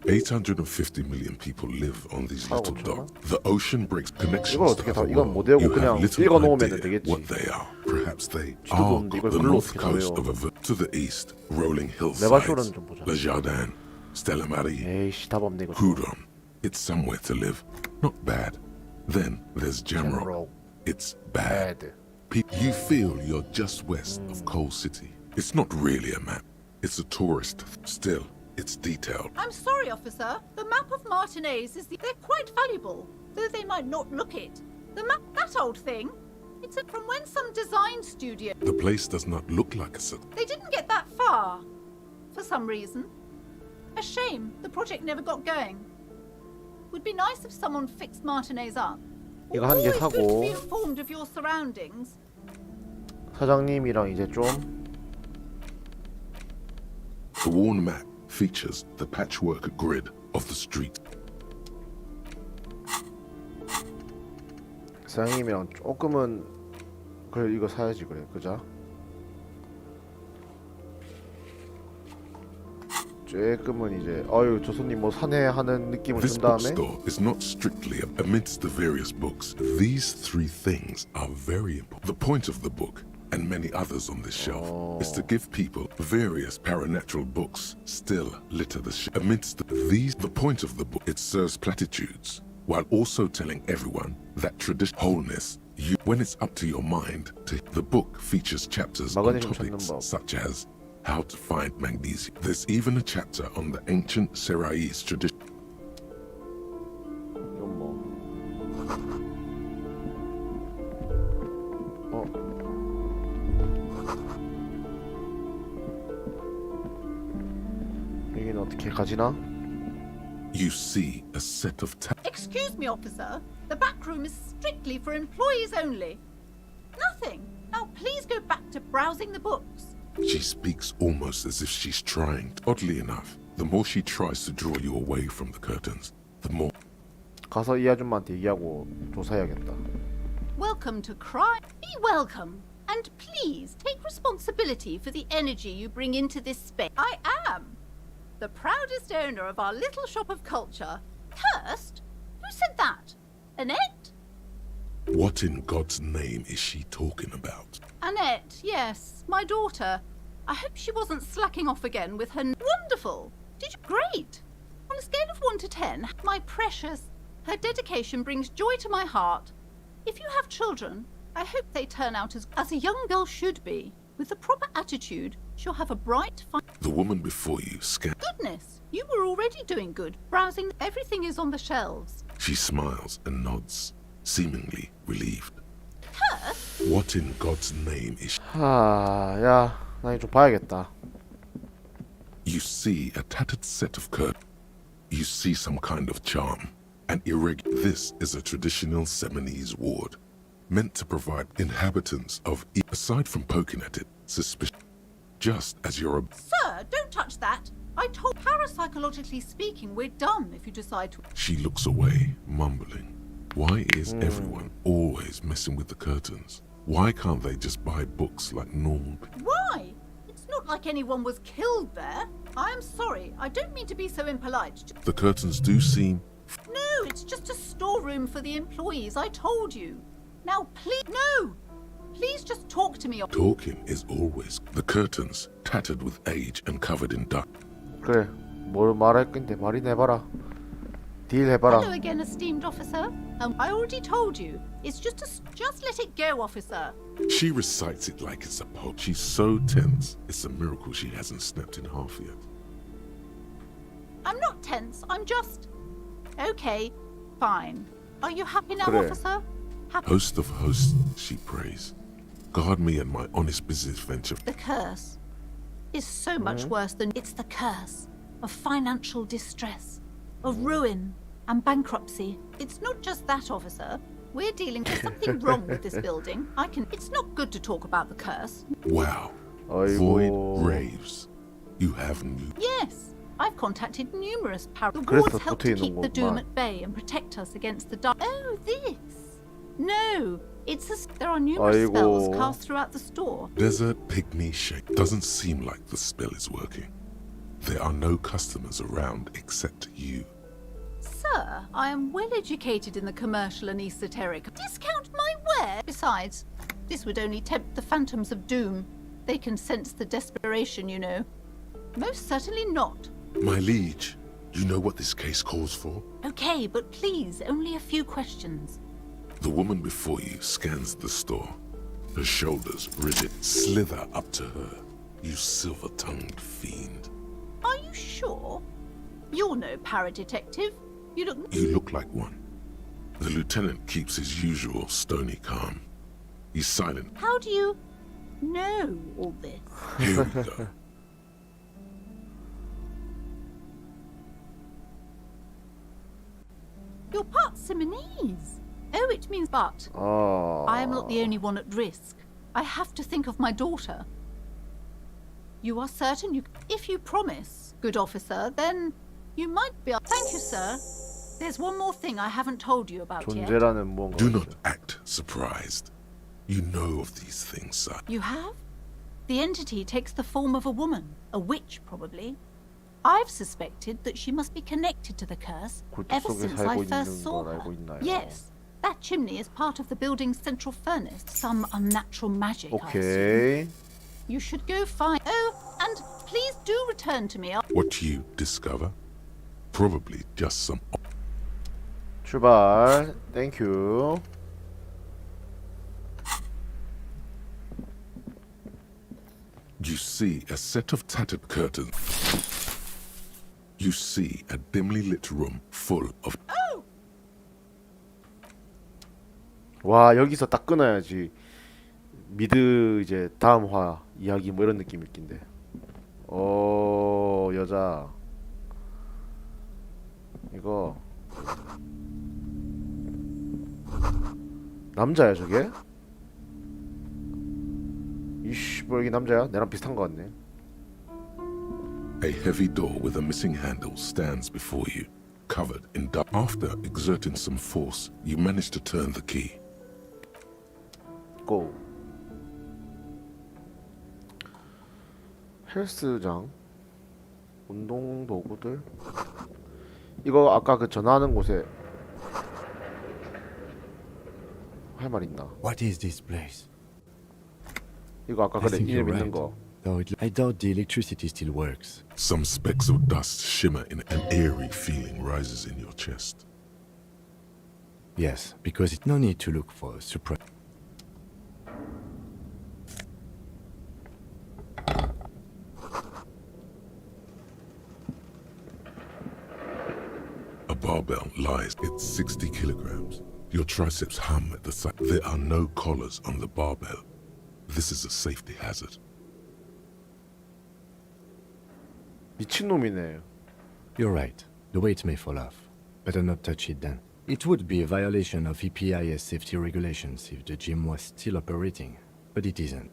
850 million people live on these little dots. The ocean breaks connections 이걸 to 어떻게 다 other 이건 못 worlds. 외우고 You have 그냥 little 읽어놓으면 idea 되겠지. what they are. Perhaps they 지도도 are 없는데 이걸 the 글로 north 어떻게 다 coast 외워. of a to the east, rolling 레바쇼는 hillsides, 좀 보자. Le Jardin, Stella Marie, 에이씨 답 없네 이거. Houdon. It's somewhere to live. Not bad. Then there's Jamrock. Jamrock. It's bad. You feel you're just west of Coal City. It's not really a map. It's a tourist. Still, it's detailed. I'm sorry, officer. The map of Martinez they're quite valuable, though they might not look it. The map, that old thing, it's from when some design studio... The place does not look like a city. They didn't get that far, for some reason. A shame the project never got going. Would be nice if someone fixed Martinez up. 이거 한 개 Always good to 사고 be informed of your surroundings. 사장님이랑 이제 좀 The worn map features the patchwork grid of the street. 사장님이랑 조금은 그래 이거 사야지 그래 그자. 조금은 이제 아유 저 손님 뭐 사내 하는 느낌을 This 준 다음에 bookstore is not strictly amidst the various books. These three things are very important. The point of the book, and many others on this shelf, is to give people various paranatural books still litter the shelf. Amidst the point of the book, it serves platitudes, while also telling everyone that traditional wholeness, when it's up to your mind, the book features chapters on 마그네슘 topics 찾는 법. such as how to find magnesium. There's even a chapter on the ancient Seraïs tradition. 이건 뭐 여기는 어떻게 가지나? You see a set of Excuse me, officer. The back room is strictly for employees only. Nothing. Now please go back to browsing the books. She speaks almost as if she's trying. Oddly enough, the more she tries to draw you away from the curtains, the more. 가서 이 아줌마한테 얘기하고 조사해야겠다. Welcome to crime. Be welcome. And please take responsibility for the energy you bring into this space. I am the proudest owner of our little shop of culture. Cursed? Who said that? Annette? What in God's name is she talking about? Annette, yes, my daughter. I hope she wasn't slacking off again with her. Wonderful! Did you? Great! On a scale of 1 to 10, my precious, her dedication brings joy to my heart. If you have children, I hope they turn out as a young girl should be. With the proper attitude, she'll have a bright, fine... The woman before you scanned. Goodness, you were already doing good. Browsing, everything is on the shelves. She smiles and nods, seemingly relieved. Her? What in God's name is she? 야, 나 이거 좀 봐야겠다. You see a tattered set of curtains. You see some kind of charm. An irregular. This is a traditional Seminese ward, meant to provide inhabitants of. Aside from poking at it, suspicion. Just as you're a. Sir, don't touch that. I told. Parapsychologically speaking, we're done if you decide to. She looks away, mumbling. Why is everyone always messing with the curtains? Why can't they just buy books like normal? Why? It's not like anyone was killed there. I am sorry. I don't mean to be so impolite. The curtains do seem. No, it's just a storeroom for the employees. I told you. Now, please, no. Please just talk to me. Talking is always. The curtains, tattered with age and covered in dust. 그래, 뭘 말할 건데 말이나 해봐라. 딜 해봐라. Hello again, esteemed officer. I already told you. It's just let it go, officer. She recites it like it's a poem. She's so tense. It's a miracle she hasn't snapped in half yet. I'm not tense. I'm just. Okay, fine. Are you happy now, 그래. officer? Happy. Host of hosts, she prays. Guard me and my honest business venture. The curse is so much worse than it's the curse of financial distress, of ruin and bankruptcy. It's not just that, officer. We're dealing with something wrong with this building. It's not good to talk about the curse. Wow. 아이고. Void raves. You have new. Yes, I've contacted numerous The 그래서 wards help to keep the doom 붙어있는구만. at bay and protect us against the dark. Oh, this. No, there are numerous 아이고. spells cast throughout the store. Desert pygmy shake. Doesn't seem like the spell is working. There are no customers around except you. Sir, I am well educated in the commercial and esoteric. Discount my ware? Besides, this would only tempt the phantoms of doom. They can sense the desperation, you know. Most certainly not. My liege, you know what this case calls for? Okay, but please, only a few questions. The woman before you scans the store. Her shoulders rigid. Slither up to her, you silver-tongued fiend. Are you sure? You're no para-detective. You look like one. The lieutenant keeps his usual stony calm. He's silent. How do you know all this? Here we go. You're part Simonese. Oh, it means but. Oh. I am not the only one at risk. I have to think of my daughter. You are certain you... If you promise, good officer, then you might be... Thank you, sir. There's one more thing I haven't told you about yet. 존재라는 무언가. Do not act surprised. You know of these things, sir. You have? The entity takes the form of a woman. A witch, probably. I've suspected that she must be connected to the curse ever since I first saw her. Yes. That chimney is part of the building's central furnace. Some unnatural magic, I assume. 오케이. You should go find... Oh, and please do return to me. What you discover? Probably just some... 출발. 땡큐. You see a set of tattered curtains. You see a dimly lit room full of... 와, 여기서 딱 끊어야지. 미드 이제 다음 화 이야기 뭐 이런 느낌 있긴데. 여자. 이거 남자야 저게? 이씨, 뭐 여기 남자야? 내랑 비슷한 거 같네. A heavy door with a missing handle stands before you, covered in dust. After exerting some force, you manage to turn the key. 고. 헬스장. 운동 도구들. 이거 아까 그 전화하는 곳에 할 말 있나? What is this place? 이거 아까 I 그래 think 이름 you're 있는 right. 거. Though I doubt the electricity still works. Some specks of dust shimmer in an eerie feeling rises in your chest. Yes, because it's no need to look for a surprise. A barbell lies. It's 60 kilograms. Your triceps hum at the sight. There are no collars on the barbell. This is a safety hazard. 미친놈이네. You're right. The weight may fall off. Better not touch it then. It would be a violation of EPIS safety regulations if the gym was still operating, but it isn't.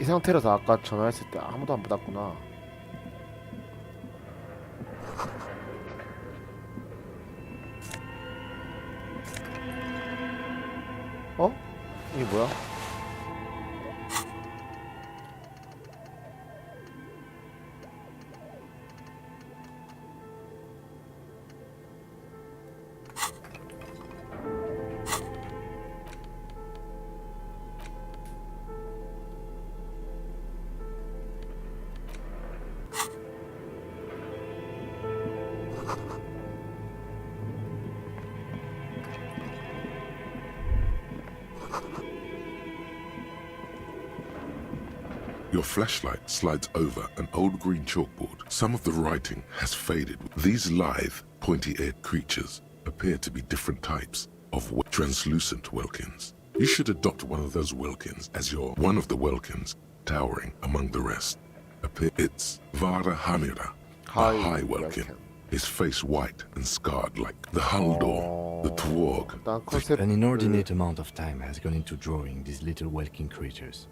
이 상태라서 아까 전화했을 때 아무도 안 받았구나. 어? 이게 뭐야? Your flashlight slides over an old green chalkboard. Some of the writing has faded. These lithe, pointy-eared creatures appear to be different types of translucent welkins. You should adopt one of those welkins as your one of the welkins, towering among the rest. It's Vara Hamira, a high welkin, his face white and scarred like the Haldor, the Twarg. An inordinate amount of time has gone into drawing these little welkin creatures.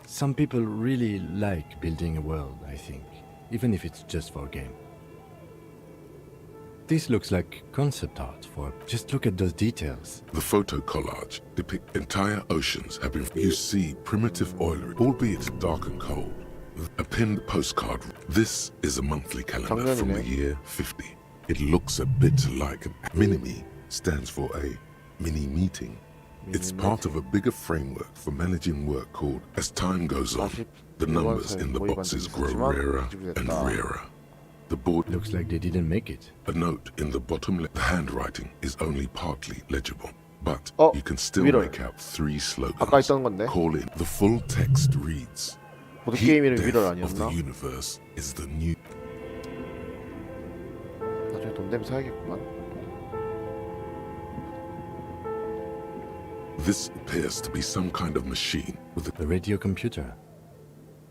Some people really like building a world, I think, even if it's just for a game. This looks like concept art for... Just look at those details. The photo collage depicts entire oceans have been... You see primitive oilery, albeit dark and cold. A pinned postcard. This is a monthly calendar from the year 50. It looks a bit like... Minimi stands for a mini-meeting. It's part of a bigger framework for managing work called As Time Goes On, the numbers in the boxes grow rarer and rarer. The board looks like they didn't make it. A note in the bottom left. The handwriting is only partly legible, but you can still make out 3 slogans. Call in. The full text reads, Heat death of the universe is the new... 나중에 돈 되면 사야겠구만. This appears to be some kind of machine with a radio computer.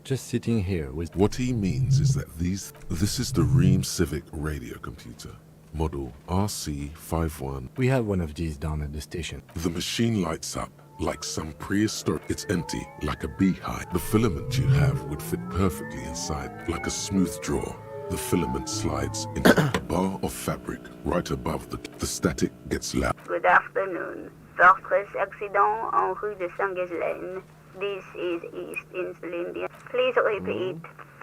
Just sitting here with... What he means is that this is the Ream Civic radio computer, model RC51. We have one of these down at the station. The machine lights up like some prehistoric... It's empty, like a beehive. The filament you have would fit perfectly inside, like a smooth drawer. The filament slides into a bar of fabric right above the static gets loud. Good afternoon. Fortress accident en rue de Saint-Ghislaine. This is East Insulindia. Please repeat.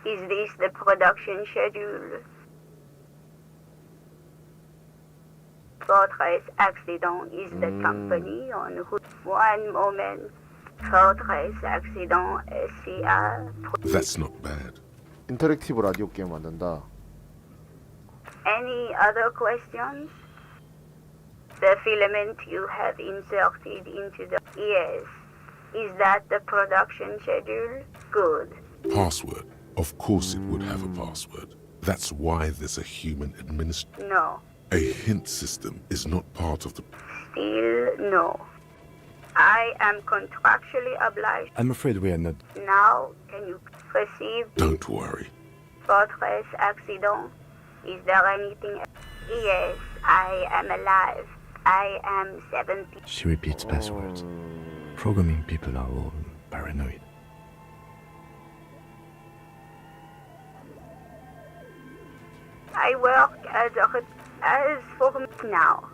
Is this the production schedule? Fortress accident is the company on route. One moment. Fortress accident SCA. That's not bad. 인터랙티브 라디오 게임 만든다. Any other questions? The filament you have inserted into the... Yes. Is that the production schedule? Good. Password. Of course it would have a password. That's why there's a human administrator. No. A hint system is not part of the... Still no. I am contractually obliged. I'm afraid we are not. Now, can you perceive Don't worry. fortress accident? Is there anything else? Yes, I am alive. I am 70. She repeats passwords. Programming people are all paranoid. I work as for now.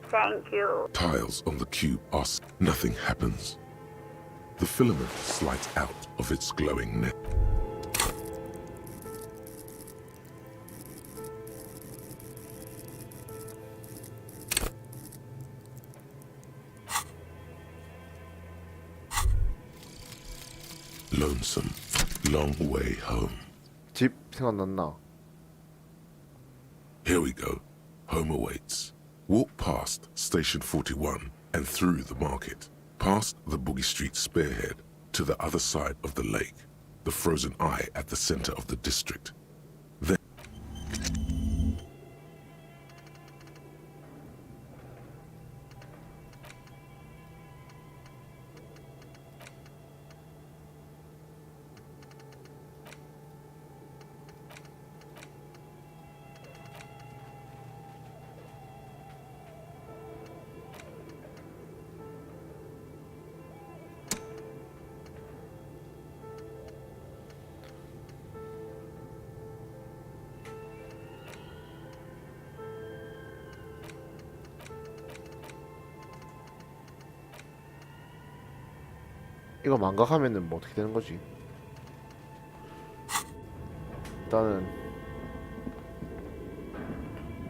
Thank you. Tiles on the cube ask. Nothing happens. The filament slides out of its glowing net. Lonesome. Long way home. 집 생각났나? Here we go. Home awaits. Walk past Station 41 and through the market, past the Boogie Street spearhead to the other side of the lake, the frozen eye at the center of the district. Then 이거 망각하면은 뭐 어떻게 되는 거지? 일단은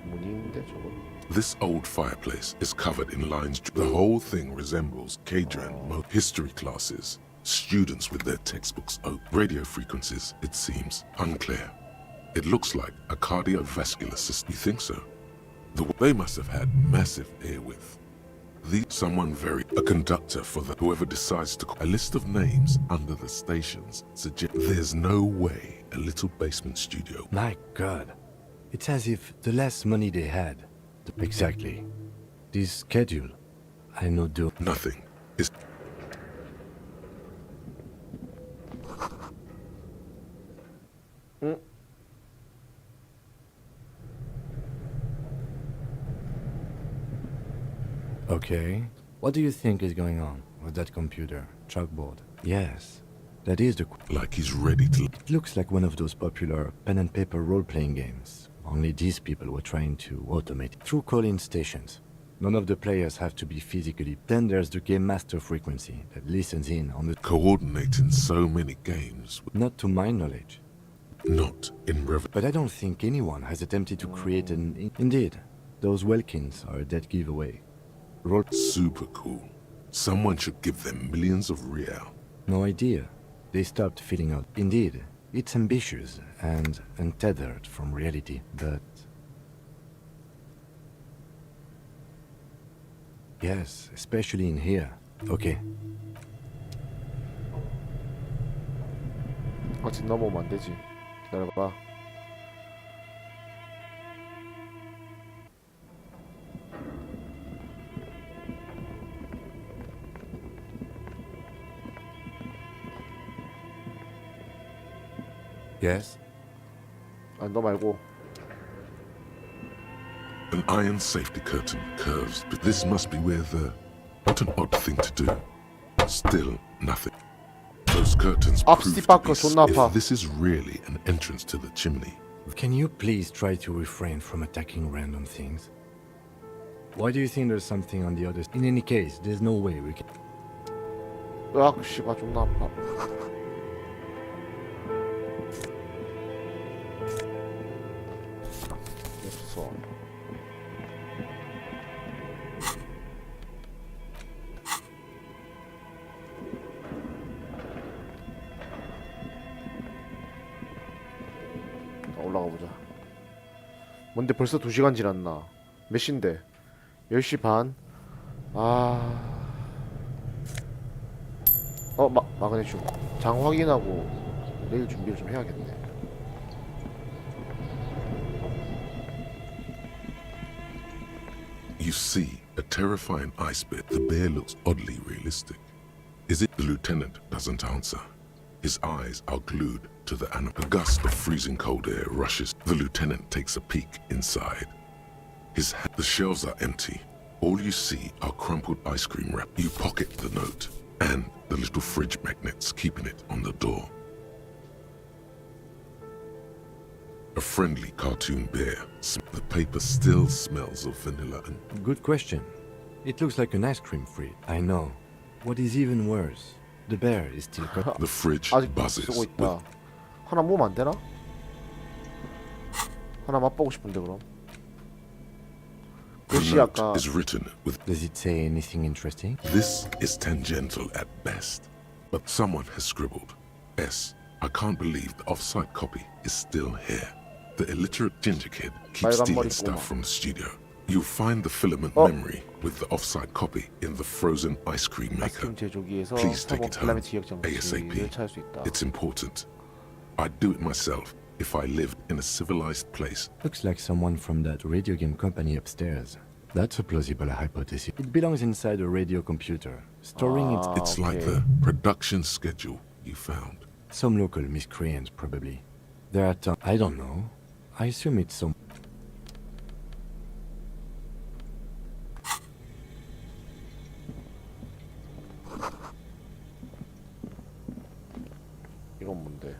문인데 저거. this old fireplace is covered in lines. The whole thing resembles Kdrand history classes. Students with their textbooks open. Radio frequencies, it seems, unclear. It looks like a cardiovascular system. You think so? They must have had massive air width. Someone a conductor for whoever decides to call. A list of names under the stations suggest there's no way a little basement studio. My God. It's as if the less money they had. Exactly. This schedule. I know do. Nothing is. Okay. What do you think is going on with that computer? Chalkboard. Yes. That is the... Like he's ready to... It looks like one of those popular pen and paper role-playing games. Only these people were trying to automate it through call-in stations. None of the players have to be physically... Then there's the game master frequency that listens in on the... Coordinating so many games. Not to my knowledge. Not in But I don't think anyone has attempted to create an... Indeed, those Welkins are a dead giveaway. Super cool. Someone should give them millions of real. No idea. They stopped filling out. Indeed, it's ambitious and untethered from reality, but... Yes, especially in here. Okay. 아직 넘어오면 안 되지. 기다려봐. Yes? 너 말고. An iron safety curtain curves, but this must be where the... What an odd thing to do. Still nothing. Those curtains prove to be... If this is really an entrance to the chimney. Can you please try to refrain from attacking random things? Why do you think there's something on the other... In any case, there's no way we can... 으악, 씨발 존나 아파. 없어. 올라가 보자. 뭔데 벌써 2시간 지났나? 몇 시인데? 10시 반? 마그네슘 장 확인하고 내일 준비를 좀 해야겠네. You see a terrifying ice bear. The bear looks oddly realistic. Is it? The lieutenant doesn't answer. His eyes are glued to the animal. A gust of freezing cold air rushes. The lieutenant takes a peek inside. The shelves are empty. All you see are crumpled ice cream wrap. You pocket the note and the little fridge magnets keeping it on the door. A friendly cartoon bear. The paper still smells of vanilla and... Good question. It looks like an ice cream fridge. I know. What is even worse, the bear is still cut. The fridge buzzes. 쓰고 있다. 하나 모으면 안 되나? 하나 맛보고 싶은데 그럼. The 글씨 note 아까 is written with... Does it say anything interesting? This is tangential at best, but someone has scribbled. S. I can't believe the off-site copy is still here. The illiterate ginger kid keeps 빨간 stealing 머리 stuff 꼬마. from the studio. You find the filament memory with the off-site copy in the frozen ice cream maker. 아이스크림 제조기에서 Please take 사본 it home 필라멘트 기억 장치를 ASAP. 찾을 수 있다. It's important. I'd do it myself if I lived in a civilized place. Looks like someone from that radio game company upstairs. That's a plausible hypothesis. It belongs inside a radio computer, storing its... It's like the production schedule you found. Some local miscreant, probably. There are I don't know. I assume it's some... 이건 뭔데?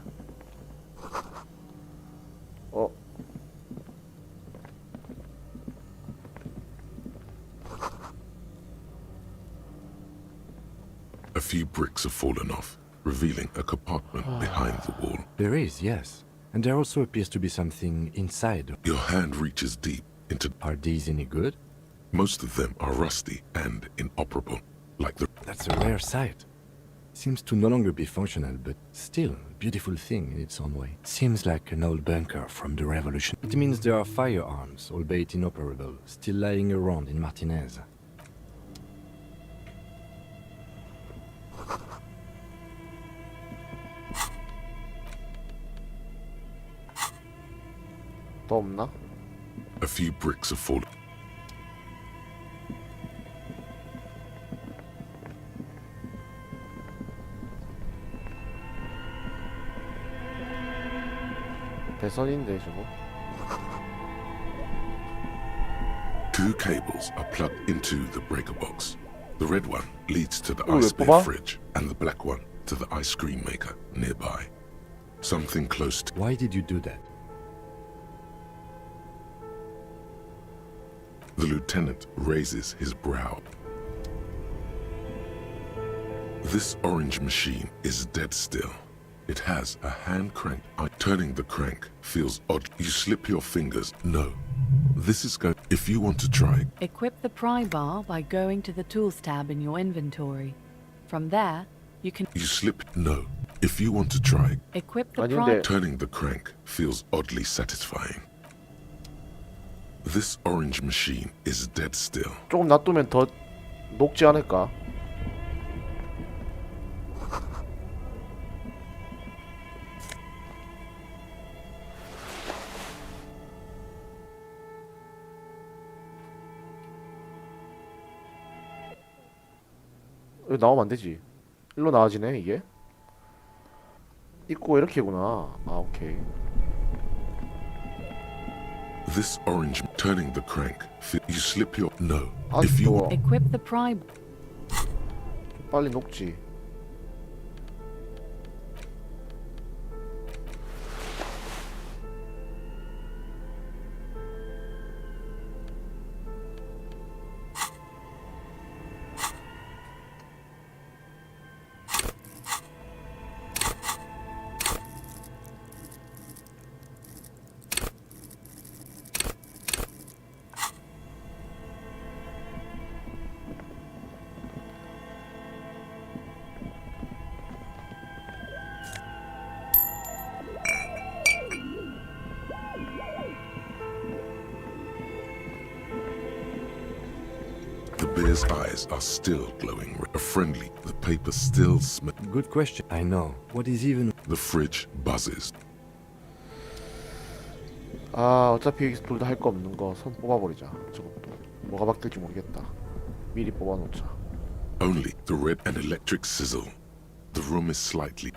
A few bricks have fallen off, revealing a compartment behind the wall. There is, yes. And there also appears to be something inside. Your hand reaches deep into... Are these any good? Most of them are rusty and inoperable, like the... That's a rare sight. Seems to no longer be functional, but still a beautiful thing in its own way. Seems like an old bunker from the revolution. It means there are firearms, albeit inoperable, still lying around in Martinez. 더 없나? A few bricks have fallen. 대선인데 저거. Two cables are plugged into the breaker box. The red one leads to the 왜 ice bear 뽑아? fridge, and the black one to the ice cream maker nearby. Something close to... Why did you do that? The lieutenant raises his brow. This orange machine is dead still. It has a hand crank. Turning the crank feels odd. You slip your fingers. No. This is going... If you want to try... Equip the pry bar by going to the Tools tab in your inventory. From there, you can... You slip... No. If you want to try... Equip the pry... Turning the crank feels oddly satisfying. This orange machine is dead still. 조금 놔두면 더 녹지 않을까? 여기 나오면 안 되지. 일로 나와지네 이게. 입구가 이렇게구나. 아 오케이. This orange turning the crank. You slip your... No. 아, If you... 더워. Equip the pry... 빨리 녹지. bear's eyes are still glowing friendly. The paper still smells. Good question. I know. What is even... The fridge buzzes. 아 어차피 여기서 둘 다 할 거 없는 거 손 뽑아버리자. 저것도 뭐가 바뀔지 모르겠다. 미리 뽑아놓자. Only the red and electric sizzle. The room is slightly.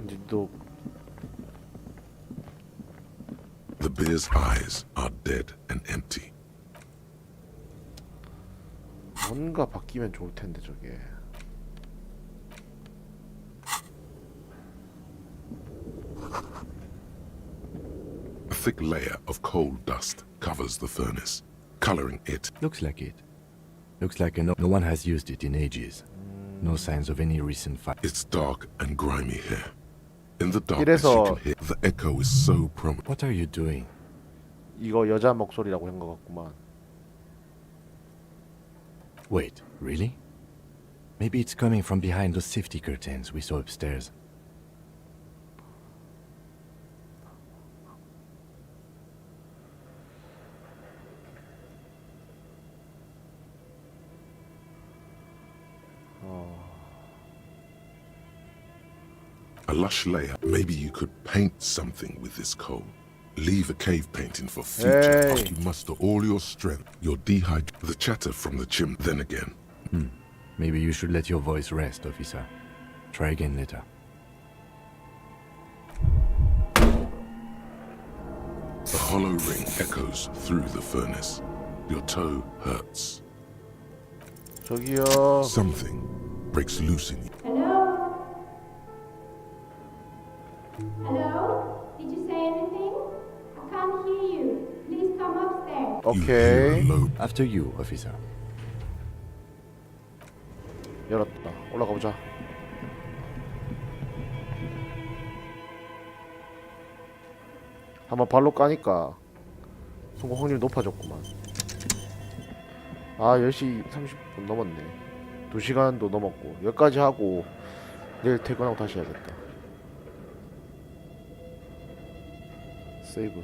이제 또 The bear's eyes are dead and empty. 뭔가 바뀌면 좋을 텐데 저게. A thick layer of coal dust covers the furnace, coloring it. Looks like it. Looks like no one has used it in ages. No signs of any recent fire. It's dark and grimy here. In the darkness you can hear the echo is so prominent. What are you doing? 이거 여자 목소리라고 한 것 같구만. Wait, really? Maybe it's coming from behind those safety curtains we saw upstairs. A lush layer. Maybe you could paint something with this coal. Leave a cave painting for future. After you muster all your strength, your the chatter from the chimney. Then again. Maybe you should let your voice rest, officer. Try again later. The hollow ring echoes through the furnace. Your toe hurts. 저기요. Something breaks loose in you. Hello? Hello? Did you say anything? I can't hear you. Please come upstairs. 오케이. After you, officer. 열었다. 올라가 보자. 한번 발로 까니까 성공 확률이 높아졌구만. 아 10시 30분 넘었네. 2시간도 넘었고 여기까지 하고 내일 퇴근하고 다시 해야겠다. 세이브.